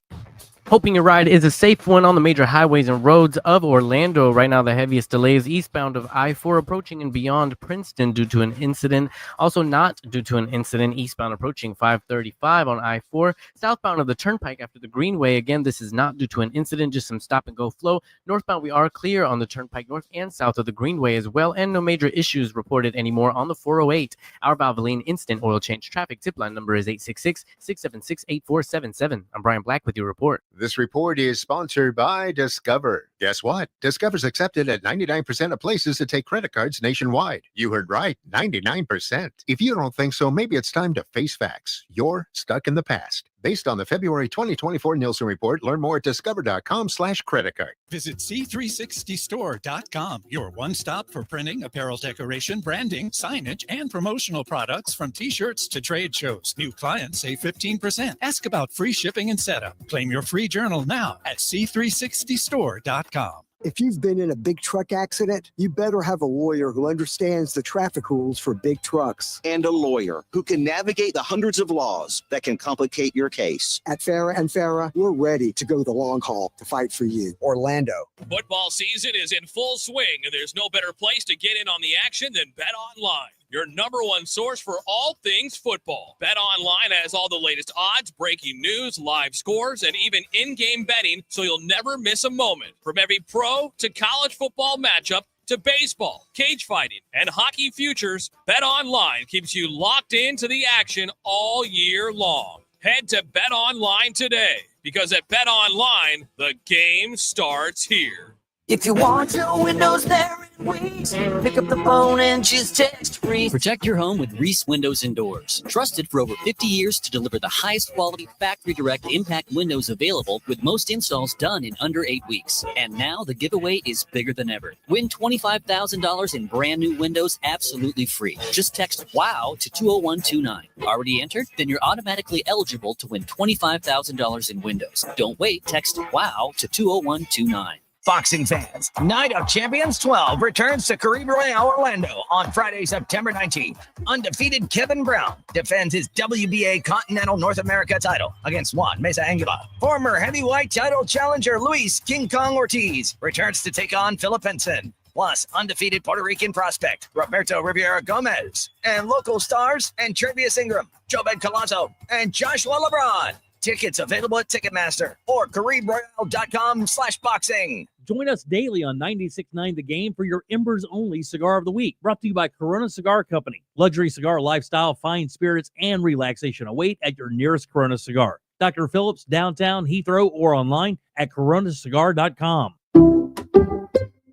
Hoping your ride is a safe one on the major highways and roads of Orlando. Right now, the heaviest delays eastbound of I-4 approaching and beyond Princeton due to an incident. Also not due to an incident eastbound approaching 535 on I-4. Southbound of the Turnpike after the Greenway. Again, this is not due to an incident, just some stop-and-go flow. Northbound, we are clear on the Turnpike north and south of the Greenway as well, and no major issues reported anymore on the 408. Our Valvoline instant oil change traffic tip line number is 866-676-8477. I'm Brian Black with your report. This report is sponsored by Discover. Guess what? Discover's accepted at 99% of places that take credit cards nationwide. You heard right, 99%. If you don't think so, maybe it's time to face facts. You're stuck in the past. Based on the February 2024 Nielsen report, learn more at discover.com/credit card. Visit C360store.com, your one-stop for printing, apparel decoration, branding, signage, and promotional products from t-shirts to trade shows. New clients save 15%. Ask about free shipping and setup. Claim your free journal now at C360store.com. If you've been in a big truck accident, you better have a lawyer who understands the traffic rules for big trucks. And a lawyer who can navigate the hundreds of laws that can complicate your case. At Farah and Farah, we're ready to go the long haul to fight for you. Orlando. Football season is in full swing, and there's no better place to get in on the action than Bet Online, your number one source for all things football. Bet Online has all the latest odds, breaking news, live scores, and even in-game betting, so you'll never miss a moment. From every pro to college football matchup to baseball, cage fighting, and hockey futures, Bet Online keeps you locked into the action all year long. Head to Bet Online today, because at Bet Online, the game starts here. If you want your windows there in Reese, pick up the phone and just text Reese. Protect your home with Reese Windows and Doors. Trusted for over 50 years to deliver the highest quality factory direct impact windows available, with most installs done in under 8 weeks. And now the giveaway is bigger than ever. Win $25,000 in brand new windows absolutely free. Just text WOW to 20129. Already entered? Then you're automatically eligible to win $25,000 in windows. Don't wait. Text WOW to 20129. Boxing fans, Night of Champions 12 returns to Caribe Royale, Orlando on Friday, September 19th. Undefeated Kevin Brown defends his WBA Continental North America title against Juan Mesa Angula. Former heavyweight title challenger Luis King Kong Ortiz returns to take on Philip Henson. Plus, undefeated Puerto Rican prospect Roberto Rivera Gomez. And local stars Antrevious Ingram, Jobed Colazo, and Joshua LeBron. Tickets available at Ticketmaster or CaribeRoyale.com/boxing. Join us daily on 96.9 The Game for your Embers Only Cigar of the Week, brought to you by Corona Cigar Company. Luxury cigar lifestyle, fine spirits, and relaxation await at your nearest Corona Cigar. Dr. Phillips, downtown Heathrow, or online at coronacigar.com.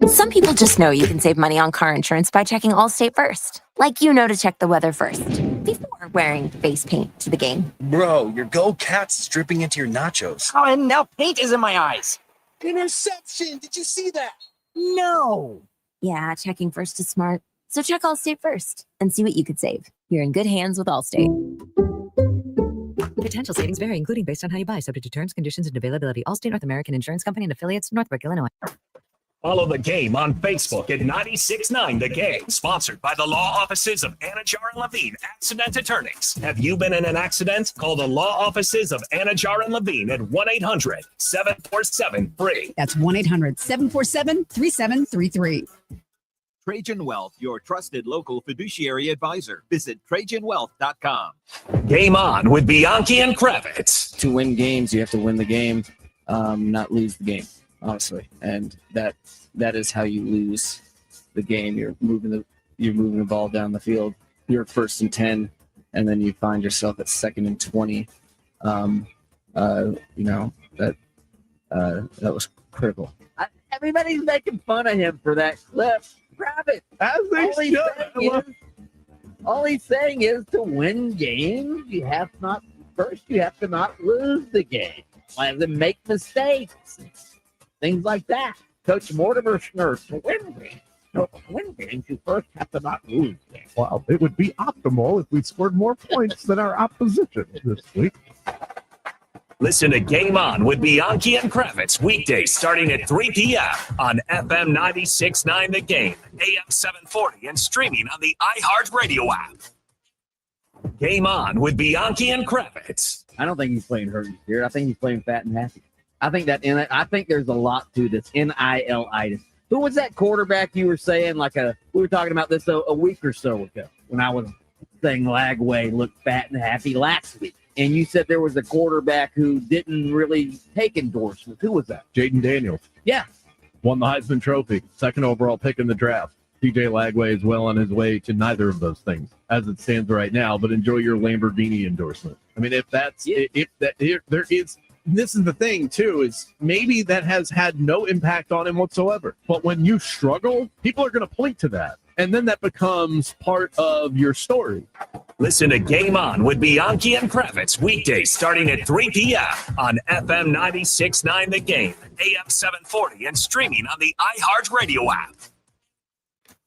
Some people just know you can save money on car insurance by checking Allstate first. Like to check the weather first, before wearing face paint to the game. Bro, your Go Cats is dripping into your nachos. Oh, and now paint is in my eyes. Interception! Did you see that? No. Yeah, checking first is smart. So check Allstate first and see what you could save. You're in good hands with Allstate. Potential savings vary, including based on how you buy, subject to terms, conditions, and availability. Allstate North American Insurance Company and affiliates, Northbrook, Illinois. Follow the game on Facebook at 96.9 The Game, sponsored by the law offices of Anajar and Levine, accident attorneys. Have you been in an accident? Call the law offices of Anajar and Levine at 1-800-747-FREE. That's 1-800-747-3733. Trajan Wealth, your trusted local fiduciary advisor. Visit TrajanWealth.com. Game on with Bianchi and Kravitz. To win games, you have to win the game, not lose the game, honestly. And that is how you lose the game. You're moving the ball down the field. You're 1st and 10, and then you find yourself at 2nd and 20. That was critical. Everybody's making fun of him for that clip. Kravitz. All he's saying is to win games, you have to not lose the game. Like to make mistakes, things like that. Coach Mortimer Schnurr to win games. win games, you first have to not lose games. Well, it would be optimal if we scored more points than our opposition this week. Listen to Game On with Bianchi and Kravitz weekdays starting at 3 p.m. on FM 96.9 The Game, AM 740, and streaming on the iHeartRadio app. Game On with Bianchi and Kravitz. I don't think he's playing hurt this year. I think he's playing fat and happy. I think there's a lot to this NIL-itis. Who was that quarterback you were saying? We were talking about this a week or so ago when I was saying Lagway looked fat and happy last week. And you said there was a quarterback who didn't really take endorsements. Who was that? Jaden Daniels. Yeah. Won the Heisman Trophy. Second overall pick in the draft. TJ Lagway is well on his way to neither of those things as it stands right now, but enjoy your Lamborghini endorsement. I mean, this is the thing too, is maybe that has had no impact on him whatsoever. But when you struggle, people are going to point to that. And then that becomes part of your story. Listen to Game On with Bianchi and Kravitz weekdays starting at 3 p.m. on FM 96.9 The Game, AM 740, and streaming on the iHeartRadio app.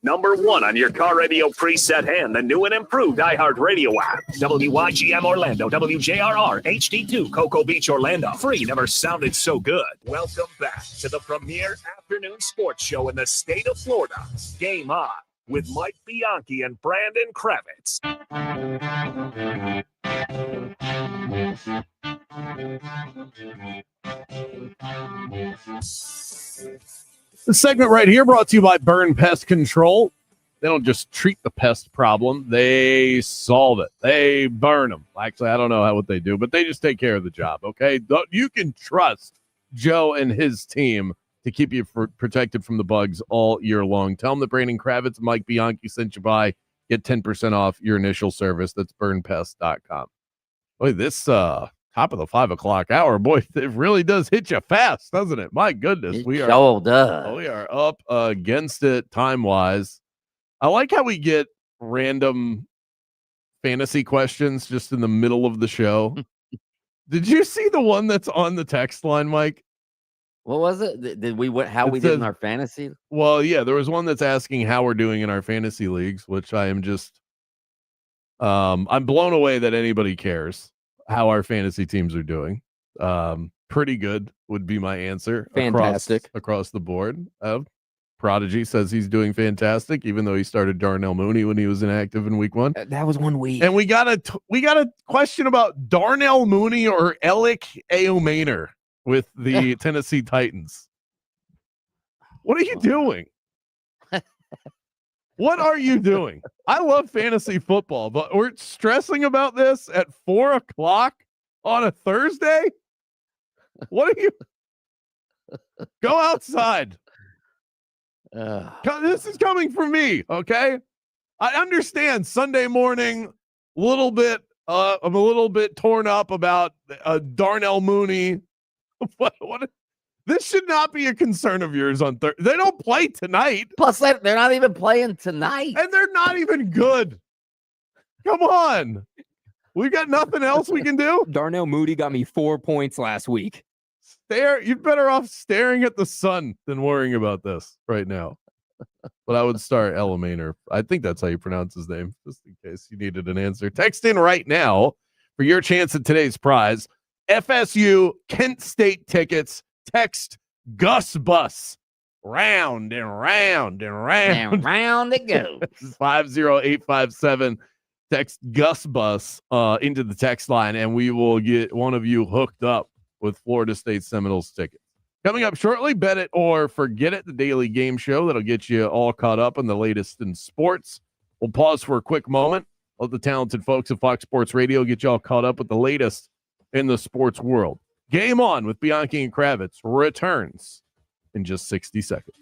Number 1 on your car radio preset and the new and improved iHeartRadio app. WYGM Orlando, WJRR, HD2, Cocoa Beach, Orlando. Free never sounded so good. Welcome back to the premier afternoon sports show in the state of Florida. Game On with Mike Bianchi and Brandon Kravitz. This segment right here brought to you by Burn Pest Control. They don't just treat the pest problem, they solve it. They burn them. Actually, I don't know what they do, but they just take care of the job, okay? You can trust Joe and his team to keep you protected from the bugs all year long. Tell them that Brandon Kravitz and Mike Bianchi sent you by. Get 10% off your initial service. That's burnpest.com. Boy, this top of the 5 o'clock hour, boy, it really does hit you fast, doesn't it? My goodness. We are up against it time-wise. I like how we get random fantasy questions just in the middle of the show. Did you see the one that's on the text line, Mike? What was it? Did we did in our fantasy? Well, yeah, there was one that's asking how we're doing in our fantasy leagues, which I am just I'm blown away that anybody cares how our fantasy teams are doing. Pretty good would be my answer. Fantastic across the board. Prodigy says he's doing fantastic, even though he started Darnell Mooney when he was inactive in week 1. That was 1 week. And we got a question about Darnell Mooney or Alec Aomaner with the Tennessee Titans. What are you doing? What are you doing? I love fantasy football, but we're stressing about this at 4 o'clock on a Thursday? What are you? Go outside. This is coming from me, okay? I understand Sunday morning, I'm a little bit torn up about Darnell Mooney. What? This should not be a concern of yours on Thursday. They don't play tonight. Plus, they're not even playing tonight. And they're not even good. Come on. We got nothing else we can do? Darnell Mooney got me 4 points last week. You're better off staring at the sun than worrying about this right now. But I would start Elemaner. I think that's how you pronounce his name, just in case you needed an answer. Text in right now for your chance at today's prize. FSU Kent State tickets. Text Gus Bus. Round and round and round. And round it goes. 50857. Text Gus Bus into the text line, and we will get one of you hooked up with Florida State Seminoles tickets. Coming up shortly, Bet It or Forget It, the daily game show that'll get you all caught up on the latest in sports. We'll pause for a quick moment. Let the talented folks at Fox Sports Radio get you all caught up with the latest in the sports world. Game On with Bianchi and Kravitz returns in just 60 seconds.